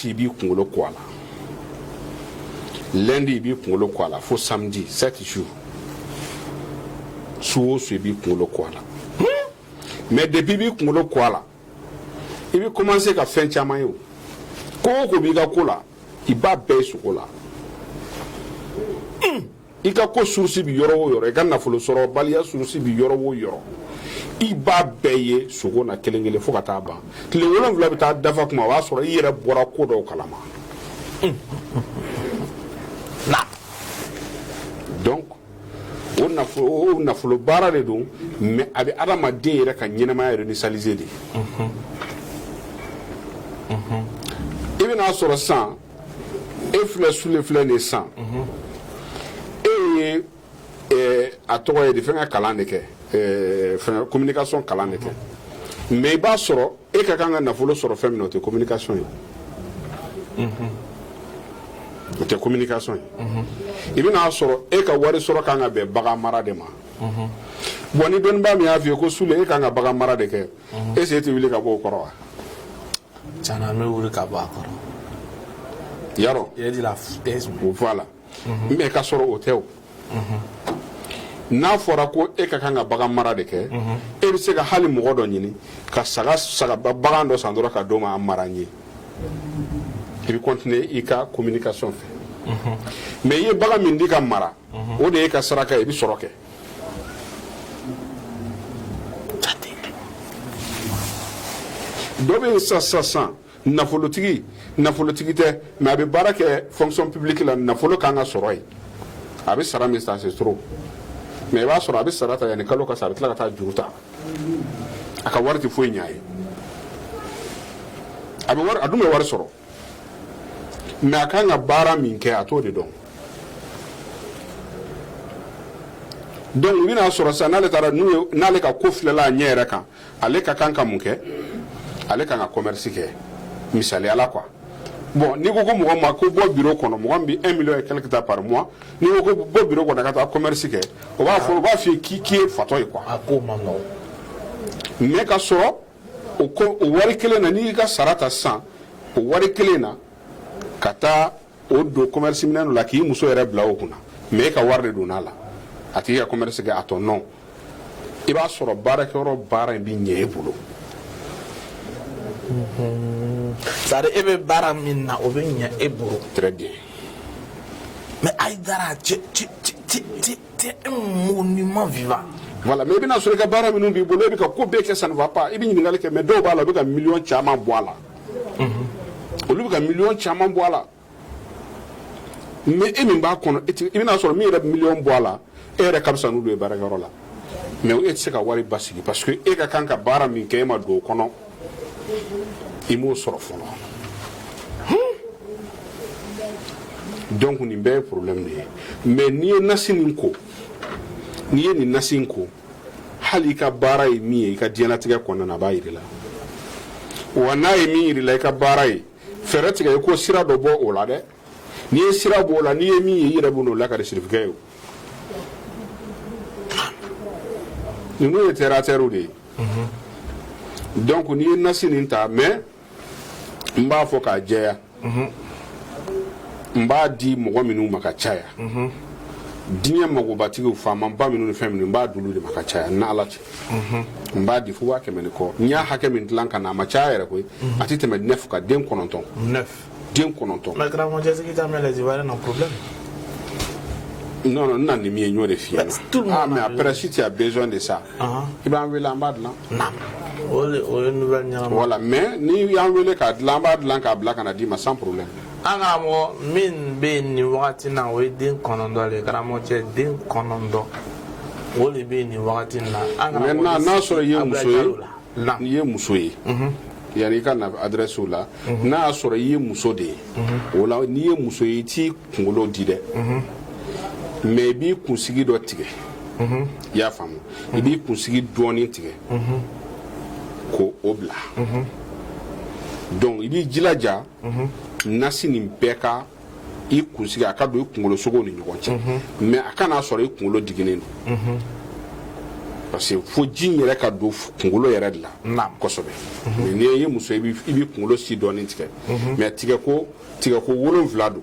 i b'i kunkolo ko a la lundi i b'i kunkolo ko a la fo samedi 7 jours su o su i b'i kunkolo ko a la mais depuis i b'i kunkolo ko a la i bɛ commencer ka fɛn caman ye o ko o ko b'i ka ko la i b'a bɛɛ ye sogo la i ka ko source bi yɔrɔ o yɔrɔ i ka nafolo sɔrɔ baliya source bi yɔrɔ o yɔrɔ i b'a bɛɛ ye sogo na kelen kelen fo ka taa ban tile 7 bɛ taa dafa kuma o b'a sɔrɔ i yɛrɛ bɔra ko dɔw kalama donc o nafolo baara de don mais a bɛ adamaden yɛrɛ ka ɲɛnamaya réinitialiser de i bɛna sɔrɔ sisan e filɛ sule filɛ nin sisan e ye a tɔgɔ ye de fɛn ka kalan de kɛ fɛn communication kalan de kɛ mais i b'a sɔrɔ e ka kan ka nafolo sɔrɔ fɛn min na o tɛ communication ye o tɛ communication ye i bɛna sɔrɔ e ka wari sɔrɔ kan ka bɛn bagan mara de ma bon ni dɔnnibaa min y'a f'i ye ko sule e kan ka bagan mara de kɛ est-ce que e tɛ wuli ka bɔ o kɔrɔ wa tiɲɛna n bɛ wuli ka bɔ a kɔrɔ yarɔ il est de la foutaise o voilà mais ka sɔrɔ o tɛ o n'a fɔra ko e ka kan ka bagan mara de kɛ e bɛ se ka hali mɔgɔ dɔ ɲini ka bagan dɔ san dɔrɔn ka d'o ma a mara n ye i bɛ continuer i ka communication fɛ mais i ye bagan min di ka mara o de ye ka saraka ye i bɛ sɔrɔ kɛ dɔ bɛ yen sisan nafolotigi tɛ mais a bɛ baara kɛ fonction publique la nafolo kan ka sɔrɔ yen a bɛ sara min c'est trop mais i b'a sɔrɔ a bɛ sara ta yanni kalo ka sa a bɛ tila ka taa juru ta a ka wari tɛ foyi ɲɛ a ye a dun bɛ wari sɔrɔ mais a kan ka baara min kɛ a t'o de dɔn donc i bɛna sɔrɔ sisan n'ale taara n'ale ka ko filɛla a ɲɛ yɛrɛ kan ale ka kan ka mun kɛ ale kan ka commerce kɛ misaliyala quoi bon n'i ko mɔgɔ ma ko bɔ bureau kɔnɔ mɔgɔ min bɛ 1 million et quelque ta par mois n'i ko bɔ bureau kɔnɔ ka taa commerce kɛ o b'a f'i ye k'i ye fatɔ ye quoi a ko man nɔgɔn mais ka sɔrɔ o wari kelen na n'i y'i ka sara ta sisan o wari kelen na ka taa o don commerce minɛn la k'i muso yɛrɛ bila o kunna mais e ka wari de donn'a la a tigi ka commerce kɛ a tɔ non i b'a sɔrɔ baarakɛyɔrɔ baara in bɛ ɲɛ e bolo c'est-à-dire e bɛ baara min na o bɛ ɲɛ e bolo très bien mais Aïdara tu es un monument vivant voilà mais i bɛna sɔrɔ i ka baara minnu b'i bolo e bɛ ka ko bɛɛ kɛ ça ne va pas i bɛ ɲininkali kɛ mais dɔw b'a la u bɛ ka miliyɔn caman bɔ a la olu bɛ ka miliyɔn caman bɔ a la mais e min b'a kɔnɔ i bɛna sɔrɔ min yɛrɛ bɛ miliyɔn bɔ a la e yɛrɛ ka fisa n'olu ye baarakɛyɔrɔ la mais e tɛ se ka wari basigi parce que e ka kan ka baara min kɛ e ma don o kɔnɔ i m'o sɔrɔ fɔlɔ donc nin bɛɛ ye problème de ye mais n'i ye nasi nin ko n'i ye nin nasi in ko hali i ka baara ye min ye i ka diɲɛlatigɛ kɔnɔna na a b'a jira i la wa n'a ye min jira i la i ka baara ye fɛɛrɛ tigɛ i ko sira dɔ bɔ o la dɛ n'i ye sira bɔ o la n'i ye min ye i yɛrɛ bɛ n'o lakari sirifikɛ ye ninnu ye terre-à-terre de ye donc n'i ye nasi nin ta mais n b'a fɔ k'a jɛya n b'a di mɔgɔ minnu ma ka caya diɲɛ magobatigiw faamaba minnu ni fɛn minnu n b'a d'olu de ma ka caya n' Ala cɛ n b'a di fo 100 ni kɔ n y'a hakɛ min dilan ka na a ma caya yɛrɛ koyi a tɛ tɛmɛ 9 kan den 9 den 9 mais karamɔgɔ cɛsigi t'a mɛn les Ivoiriens n'ont problème non n na ni min ye n y'o de f'i ɲɛna mais après si tu as besoin de ça i b'an wele an b'a dilan o ye nouvelle ɲɛnama voilà mais n'i y'an wele k'a dilan an b'a dilan k'a bila ka na d'i ma sans problème an ka mɔgɔ min bɛ yen nin wagati na o ye den 9 de karamɔgɔ cɛ den 9 o de bɛ yen nin wagati na maintenant n'a sɔrɔ i ye muso ye n'i ye muso ye yanni i ka na adresse la n'a y'a sɔrɔ i ye muso de ye o la n'i ye muso ye i t'i kunkolo di dɛ mais i b'i kunsigi dɔ tigɛ i y'a faamu i b'i kunsigi dɔɔnin tigɛ ko o bila donc i b'i jilaja nasi nin bɛɛ ka i kunsigi a ka don i kunkolo sogow ni ɲɔgɔn cɛ mais a kana sɔrɔ i kunkolo diginnen don parce que fo ji yɛrɛ ka don kunkolo yɛrɛ de la kosɛbɛ mais n'i ye muso i b'i kunkolo si dɔɔnin tigɛ mais tigɛko 7 don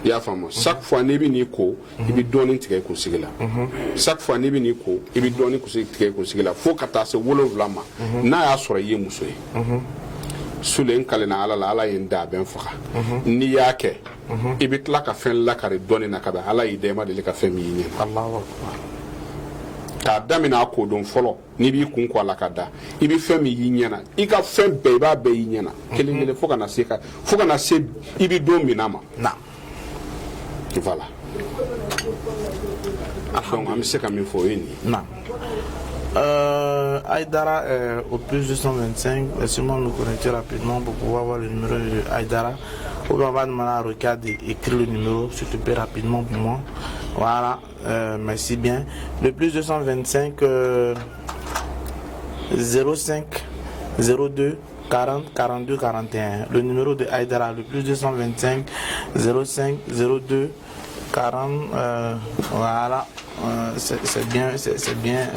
i y'a faamu chaque fois n'i bɛ n'i ko i bɛ dɔɔnin tigɛ i kunsigi la chaque fois n'i bɛ n'i ko i bɛ dɔɔnin tigɛ i kunsigi la fo ka taa se 7 ma n'a y'a sɔrɔ i ye muso ye sulen kalena ala la ala yin da ben faka ni yake ibit la ka fen la kare doni na kabe ala yi dema de ka fen mi yin Allahu akbar ka damina ko don folo ni bi kun ko ala ka da ibi fen mi yin yana I ka fen be ba be yin yana kelin le foka na se ibi do minama na voilà donc am se ka mi fo yini na Aïdara au plus 225, laissez-moi me connecter rapidement pour pouvoir voir le numéro de Aïdara. Ou bien on va demander à Rokia d'écrire le numéro, s'il te plaît, rapidement pour moi. Voilà, merci bien. Le plus 225 05 02 40 42 41. Le numéro de Aïdara, le plus 225 05 02 40. Voilà, c'est bien, c'est bien.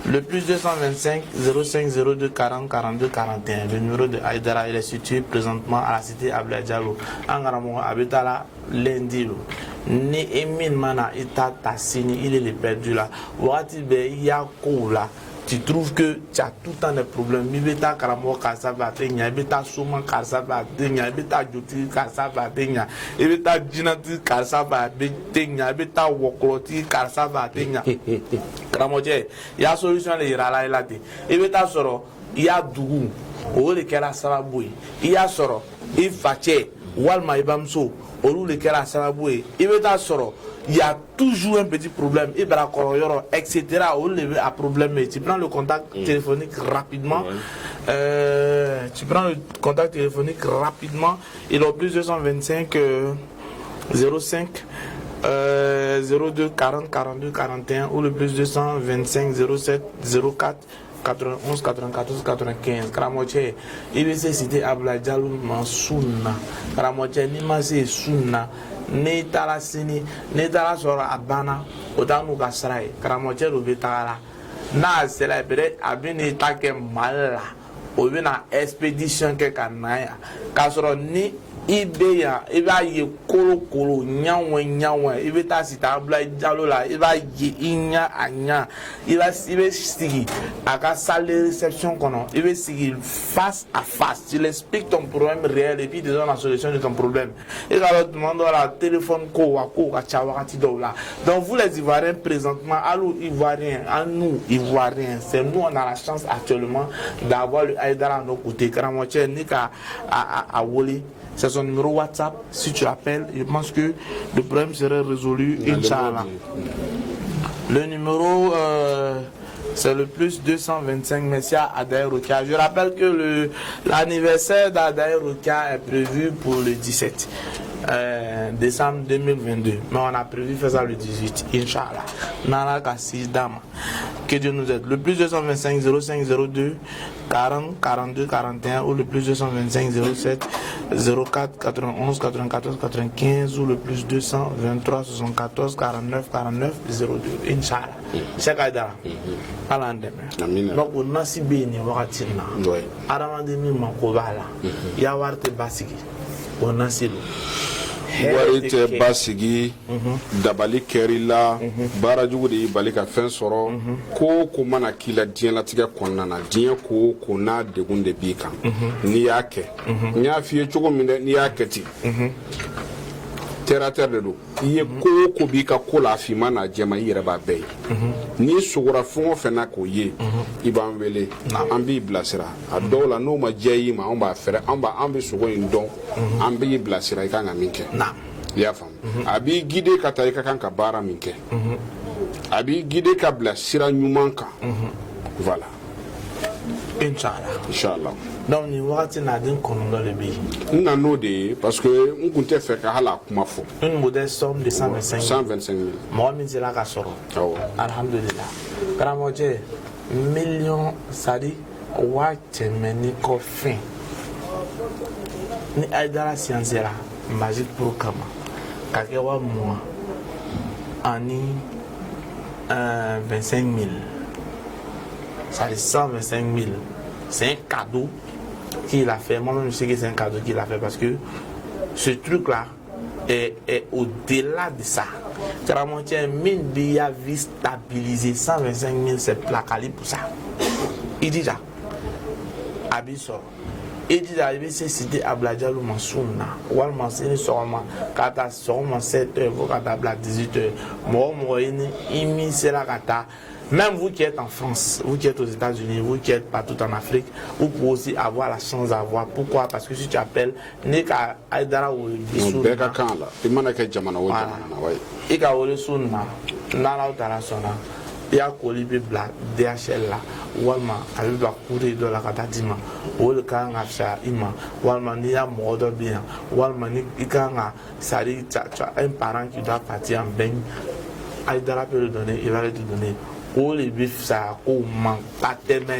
Le plus 225 05 02 40 42 41. Le numéro de Aïdara, il est situé présentement à la cité Ablaye Diallo. Angaramo Abitala Lendilo. Ni Emile Mana Ita Tassini, il est le perdu là. Wati be Yako là. Tu trouves que tu as tout le temps des problèmes. Bibeta Karamo Kasabatinya, Beta Suma Kasabatinya, Beta Juti Kasabatinya, Beta Jinati Kasabatinya, Beta Wokloti Kasabatinya. Karamoje, il y a solution de Irala Elati. Beta Soro, il y a Dougou, ou le Kera Saraboui, il y a Soro, il Fache, Walma Ibamso, ou le Kera Saraboui, Beta Soro. Il y a toujours un petit problème, etc. On lever un problème. Tu prends le contact téléphonique rapidement. Tu prends le contact téléphonique rapidement. Il est au plus 225 05 02 40 42 41 ou le plus 225 07 04 91 94 95. Karamoche, IBC cité Ablaye Diallo Mansouna. Karamoche, Nimase Souna. Netala sini netala sora abana otanu kasrai karamoche rubitala na sela bere abini take mala obina expedition ke kanaya kasoro ni ideya iba ye kolo nyawe ibe ta sita Ablaye Diallo la iba ye inya anya iba sigi aka salle de réception kono ibe sigi face à face tu l'expliques ton problème réel et puis tu donnes la solution de ton problème et alors demande la téléphone ko ka chawati dola. Donc vous les Ivoiriens présentement à nous Ivoiriens à nous Ivoiriens c'est nous on a la chance actuellement d'avoir le Aïdara à nos côtés Karamoche nika à Woli. C'est son numéro WhatsApp. Si tu appelles, je pense que le problème serait résolu, Inch'Allah. Le numéro, c'est le plus 225. Merci à Adaï Rokia. Je rappelle que l'anniversaire d'Adaï Rokia est prévu pour le 17 décembre 2022. Mais on a prévu faire ça le 18. Inch'Allah. Nala Kassi Dama. Que Dieu nous aide. Le plus 225 05 02 40 42 41 ou le plus 225 07 04 91 94 95 ou le plus 223 74 49 49 02. Inch'Allah. Cheikh Aïdara. Donc on a si bien wakati na. Aramande mi makobala. Ya warte basigi. On a si wari tɛ basigi dabali kɛrila baara jugu de y'i bali ka fɛn sɔrɔ ko ko mana k'i la diɲɛlatigɛ kɔnɔna na diɲɛ ko ko n'a degun de b'i kan n'i y'a kɛ n y'a f'i ye cogo min dɛ n'i y'a kɛ ten terre à terre de don i ye ko o ko b'i ka ko la a finma n'a jɛma i yɛrɛ b'a bɛɛ ye n'i sogora fɛn o fɛn na k'o ye i b'an wele an b'i bilasira a dɔw la n'o ma diya i ma an b'a fɛrɛ an bɛ sogo in dɔn an b'i bilasira i kan ka min kɛ i y'a faamu a b'i guider ka taa i ka kan ka baara min kɛ a b'i guider ka bila sira ɲuman kan voilà Inch'Allah. Donc ni wakati na din kɔnɔntɔn de bɛ yen. N na n'o de ye parce que n kun tɛ fɛ ka hali a kuma fɔ. Une modeste somme de 125 000. 125 000. Mɔgɔ min sera ka sɔrɔ. Awɔ. Alhamdulillah. Karamɔgɔ million sadi wa tɛmɛni kɔfɛ ni Aïdara siyansera Magic Pro kama ka kɛ wa mugan ani 25 000. Ça fait 125 000. C'est un cadeau qu'il a fait. Moi-même, je sais que c'est un cadeau qu'il a fait parce que ce truc-là est au-delà de ça. Karamontien, mine bien vie stabilisée, 125 000, c'est placali pour ça. Il dit là, Abissor, et dit d'arriver c'est cité à Bladjalo Mansouna walma c'est seulement kata seulement 7h vous kata Blad 18h moi imi c'est la kata. Même vous qui êtes en France, vous qui êtes aux États-Unis, vous qui êtes partout en Afrique, vous pouvez aussi avoir la chance d'avoir. Pourquoi? Parce que si tu appelles Nika Aïdara ou Bissouna, Ika Olesuna, Nala Otarasona, Pia Kolibi Black, DHL là, Walma, Aluba Kouri de la Katadima, Wolka Ngafsha Ima, Walma Nia Modo bien, Walma Nikanga, Sari, un parent qui doit partir en baigne, Aïdara peut le donner, il va le donner. Ou les bifs ça ou man pas tellement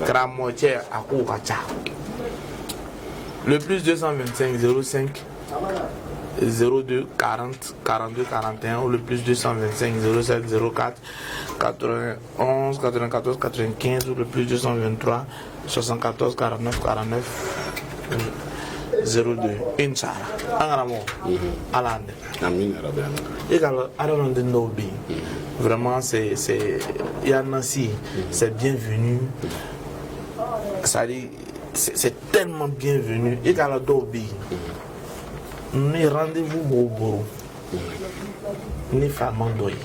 cramotière à Koukacha. Le plus 225 05 02 40 42 41 ou le plus 225 07 04 91 94 95 ou le plus 223 74 49 49 02 Inch'Allah. Angaramo Alande. Amin. Et alors, Aralande Nobi. Vraiment, c'est Yanasi, c'est bienvenu. Ça dit, c'est tellement bienvenu. Et quand la Dobi, ni rendez-vous Bobo, ni Famandoy.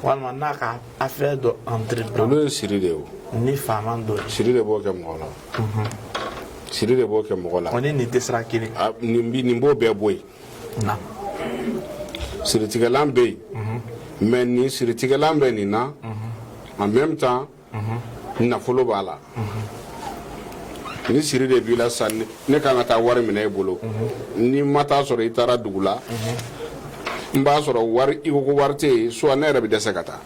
Walma naka affaire d'entreprise. Ni Famandoy. Siri de Boka Mola. Siri de Boka Mola. On est n'était sera qu'il est. Nimbo Béboy. Non. Siri Tigalambe. Mais ni Siri Tigalambe ni na. En même temps, na follow bala. Ni Siri de Bila San, ne kan ta wari mine bolo. Ni mata soro itara dugula. Mba soro wari iko ko warte so na rabi de sakata.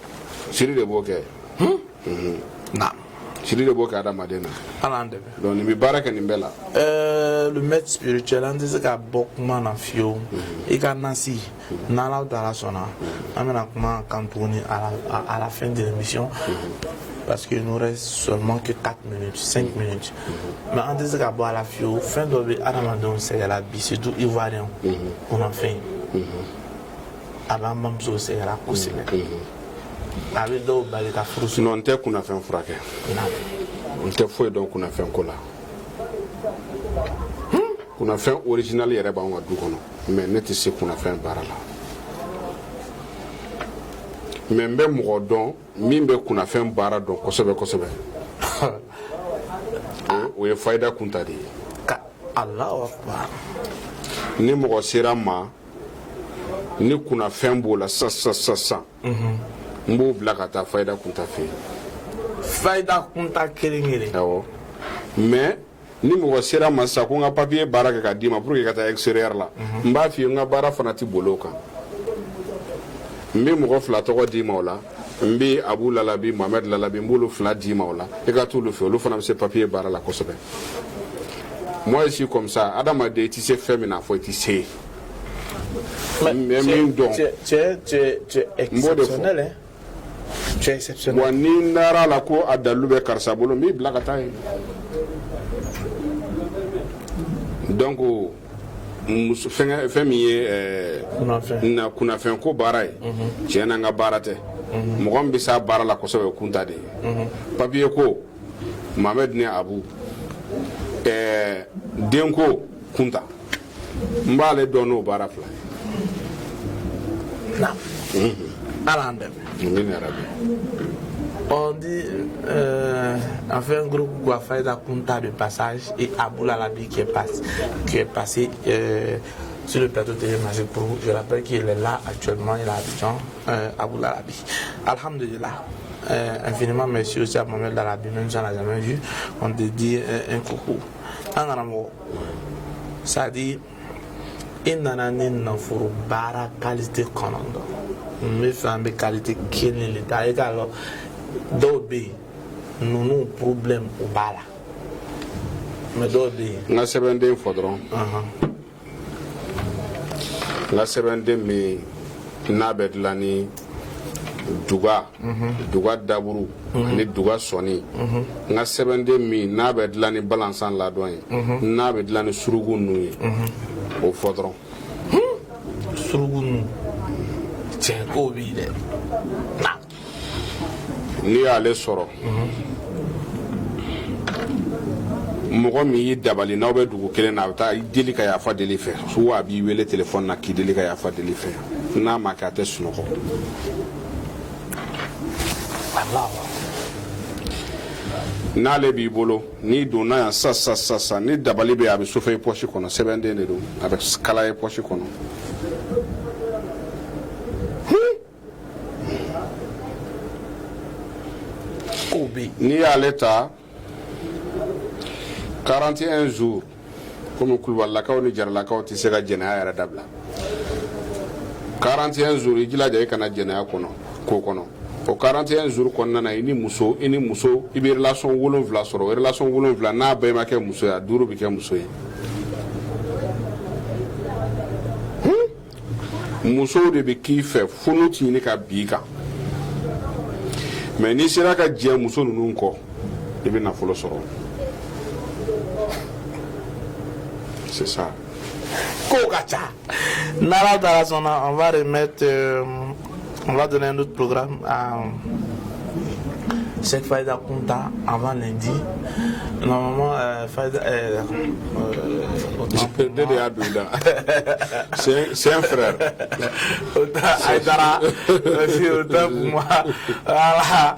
Siri de Boke. Na. Siri de Boke ada madena. Alande. Donc ni baraka ni bela. Le maître spirituel on dit que beaucoup en fio et quand nasi nala dala sona amena comment cantonner à la fin de l'émission parce qu'il nous reste seulement que 4 minutes 5 minutes mais on dit que boire la fio fin de Ramadan c'est la bise tout ivoirien on en fait avant même ça c'est la course avec do balika frus non te kuna fait frake on te foi donc kuna fait kola kuna fait original yere ba wa du kono mais neti se kuna fait barala mais mbe mo don mimbe kuna fait bara don kosobe o ye faida kuntadi ka Allahu akbar ni mo sera ma ni kuna fait bola sa mbo bla kata faida kunta kelingere awo mais ni mo sera masa ko nga papier baraka ka dima pour que kata extérieur la mba fi nga bara fanati boloka mbi mo fla to dima wala mbi Abou Lalabi Mohamed Lalabi mbolo fla dima wala e ka tout le fait le fana ce papier bara la kosobe moi je suis comme ça adama de ti se féminin faut ti se mais tu es exceptionnel hein. Tu es exceptionnel. Wani nara la ko adalube karsa bolo mi blaga tay. Donc musu femi na kuna fen ko baray. Jena nga barate. Mo bi sa bara la ko so kunta de. Papier ko Mohamed ne Abu denko kunta. Mbale dono bara fla. Na. Alande. On dit on fait un groupe qui va faire la compta de passage et Abou Lalabi qui est passé sur le plateau télé Magic Pro. Je rappelle qu'il est là actuellement, il est à Abidjan, Abou Lalabi. Alhamdulillah. Infiniment merci aussi à Mohamed Lalabi, même si on n'a jamais vu. On dédie un coucou. Ça dit Inanani Nafuru Bara qualité Konondo. Mais femme qualité qui n'est l'état et alors d'obé nous problème au bala mais d'obé na sebende fodron la sebende mi nabet lani duga daburu ni duga soni na sebende mi nabet lani balançant la doyen nabet lani surugu nuye au fodron surugu ni ale soro mɔgɔ min y'i dabali n'aw bɛ dugu kelen na a bɛ taa deli ka yafa deli fɛ soit a b'i wele téléphone na k'i deli ka yafa deli fɛ n'a ma kɛ a tɛ sunɔgɔ. n'ale b'i bolo n'i donna yan sa ni dabali bɛ yen a bɛ sofɛ i poche kɔnɔ sɛbɛnden de don a bɛ kala i poche kɔnɔ. n'i y'ale ta 41 jours komi kulubalilakaw ni jaralakaw tɛ se ka jɛnɛya yɛrɛ dabila 41 jours i jilaja i kana jɛnɛya kɔnɔ ko kɔnɔ o 41 jours kɔnɔna na i ni muso i bɛ relation 7 sɔrɔ relation 7 n'a bɛɛ ma kɛ muso ye a 5 bɛ kɛ muso ye. musow de bɛ k'i fɛ funu tɛ ɲini ka bin i kan mais n'i sera ka jɛ muso ninnu kɔ i bɛ nafolo sɔrɔ. C'est ça. Kokacha. Nara Darasona, on va remettre, on va donner un autre programme à Cheikh Faïda Kunta avant lundi. Normalement, Faïda. C'est un frère. Aïdara, merci autant pour moi. Voilà.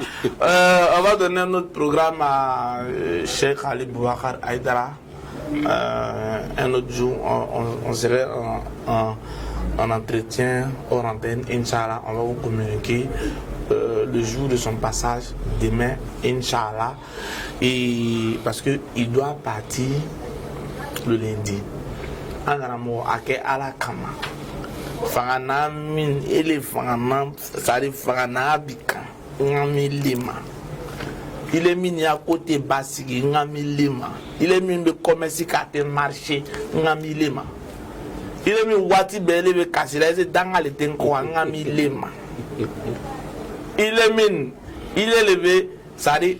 On va donner un autre programme à Cheikh Ali Boubacar Aïdara. Un autre jour, on serait en entretien hors antenne, Inch'Allah. On va vous communiquer le jour de son passage, demain, Inch'Allah. Et parce qu'il doit partir le lundi. Angaramo, ake ala kama. Fangana min, ele fangana, sari fangana bika, ngami lima. Il est mis à côté basigi, ngami lima. Il est mis de commerce qui marché, ngami lima. Il est mis wati bele be kasila, c'est dans le tenko, ngami lima. Il est mis, il est levé, ça dit,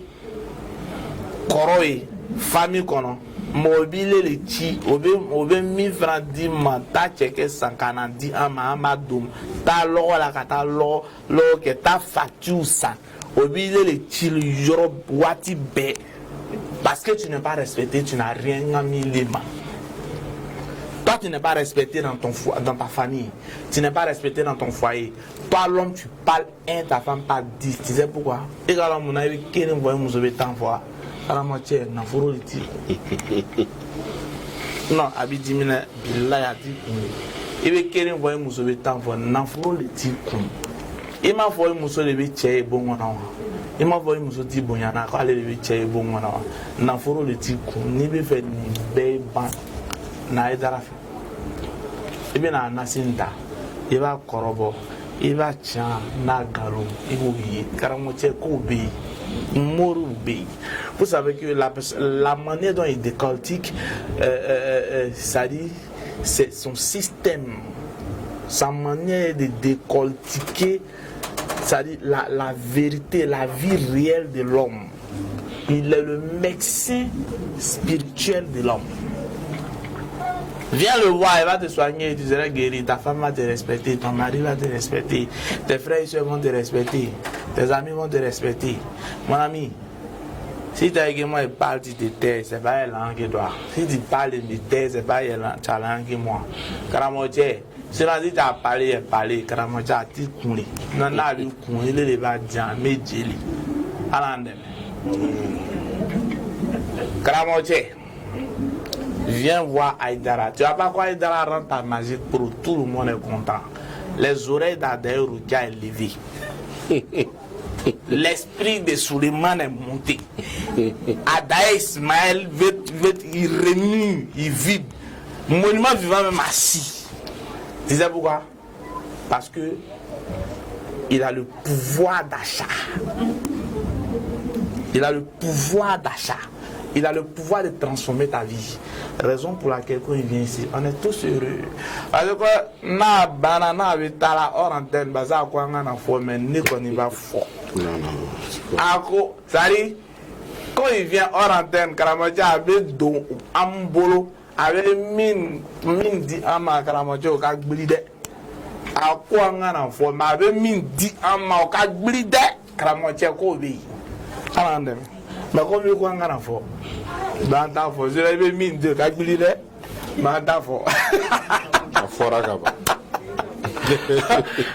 koroye, famille kono, mobile le chi, obe 1000 francs 10 man, ta cheke 140 ama doum, ta lo la kata lo ke ta facture ça. Obile le chil yoro wati be parce que tu n'es pas respecté, tu n'as rien mis les mains. Toi tu n'es pas respecté dans ta famille, tu n'es pas respecté dans ton foyer. Toi l'homme tu parles 1, ta femme parle 10. Tu sais pourquoi? Et quand on a eu quelqu'un voit nous sauver tant fois, à la moitié n'a furo le tir. Non, abidi mina billahi ati. Et bien quelqu'un voit nous sauver tant fois, n'a furo le tir. Il m'a voulu muso de biche bon wana. Il m'a voulu muso di bon yana ko ale de biche bon wana. Na foro le ti ku ni be fe ni be ban na idara fe. E be na nasinta. E ba korobo. E ba cha na garo. E bo yi karamo che ko be. Moru be. Vous savez que la manière dont il décortique ça dit c'est son système, sa manière de décortiquer, c'est-à-dire la vérité, la vie réelle de l'homme. Il est le médecin spirituel de l'homme. Viens le voir, il va te soigner, tu seras guéri, ta femme va te respecter, ton mari va te respecter, tes frères et soeurs vont te respecter, tes amis vont te respecter. Mon ami, si tu as également et parle, tu te tais, c'est pas elle qui doit. Si tu parles et tu tais, c'est pas elle qui moi. Karamotier. Si tu as parlé, Karamotia, tu as dit, non, là, il est pas bien, mais Jelly. Karamotier, viens voir Aïdara. Tu vas pas quoi Aïdara rend ta magie pour tout le monde est content. Les oreilles d'Adaïr Roukia est levée. L'esprit de Suleiman est monté. Adaïr Ismaël il remue, il vibre. Monument vivant même assis. Tu sais pourquoi? Parce que il a le pouvoir d'achat. Il a le pouvoir d'achat. Il a le pouvoir de transformer ta vie. Raison pour laquelle quand il vient ici, on est tous heureux. Parce que na banana avec la hors antenne, baza quoi on a fort mais ni qu'on y va fort. Non. Ako, ça dit quand il vient hors antenne, Karamoja avec don ambolo avec mine dit ama Karamoja au cas blide. Ako on a fort mais avec mine dit ama au cas blide Karamoja ko bi. Alande. Mais comme on a fort. Bandafo, je l'avais mis de calculer. Bandafo.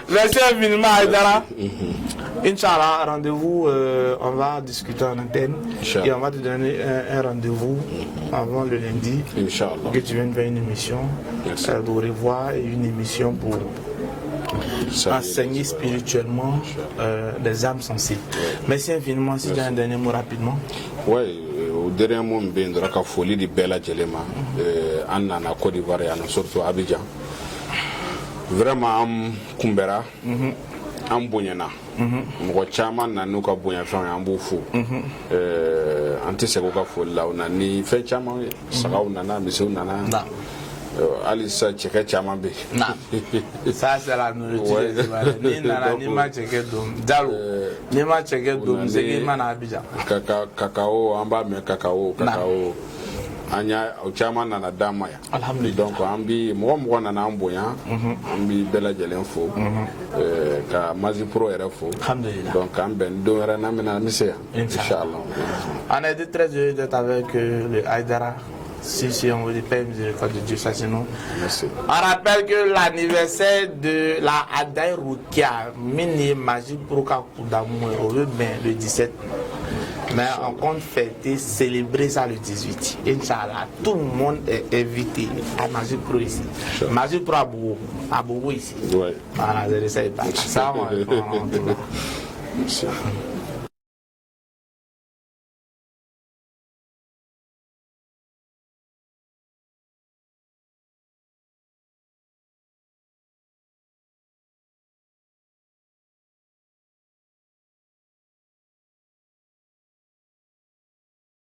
Merci infiniment, Aïdara. Inch'Allah, rendez-vous, on va discuter en antenne et on va te donner un rendez-vous avant le lundi pour que tu viennes faire une émission de revoir et une émission pour enseigner spirituellement les âmes sensibles. Merci infiniment. Si tu as un dernier mot rapidement. Oui, au dernier mot, je vais dire folie de Bella Djelema, en Côte d'Ivoire et surtout à Abidjan. Vraiment, Kumbera, en Bonyana. Mɔgɔ caman na n'u ka boɲafɛnw an b'u fo an tɛ sɛgɛn u ka foli la o na ni fɛn caman ye sagaw nana misiw nana hali sisan cɛkɛ caman bɛ yen. Ça c'est la nourriture ni nana ni ma cɛkɛ don Jalo ni ma cɛkɛ don Nsegi mana Abidjan. Kakao an b'a mɛn kakao. An y'a o caman nana d'an ma yan. Alhamdulillah. Donc an bi mɔgɔ nana an bonya an bi bɛɛ lajɛlen fo ka Mazi Pro yɛrɛ fo. Alhamdulillah. Donc an bɛn don wɛrɛ n'an bɛna an bɛ se yan. Inch'Allah. On a été très heureux d'être avec le Aïdara. Si on veut pas miséricorde de Dieu, ça c'est non. Merci. On rappelle que l'anniversaire de la Adaï Roukia, Mini Magique Pro Kakoudamou, le 17. Mais on compte fêter, célébrer ça le 18. Inch'Allah, tout le monde est invité à Magique Pro ici. Magique Pro à Bobo ici. Oui. Voilà, je ne sais pas. Ça, Merci.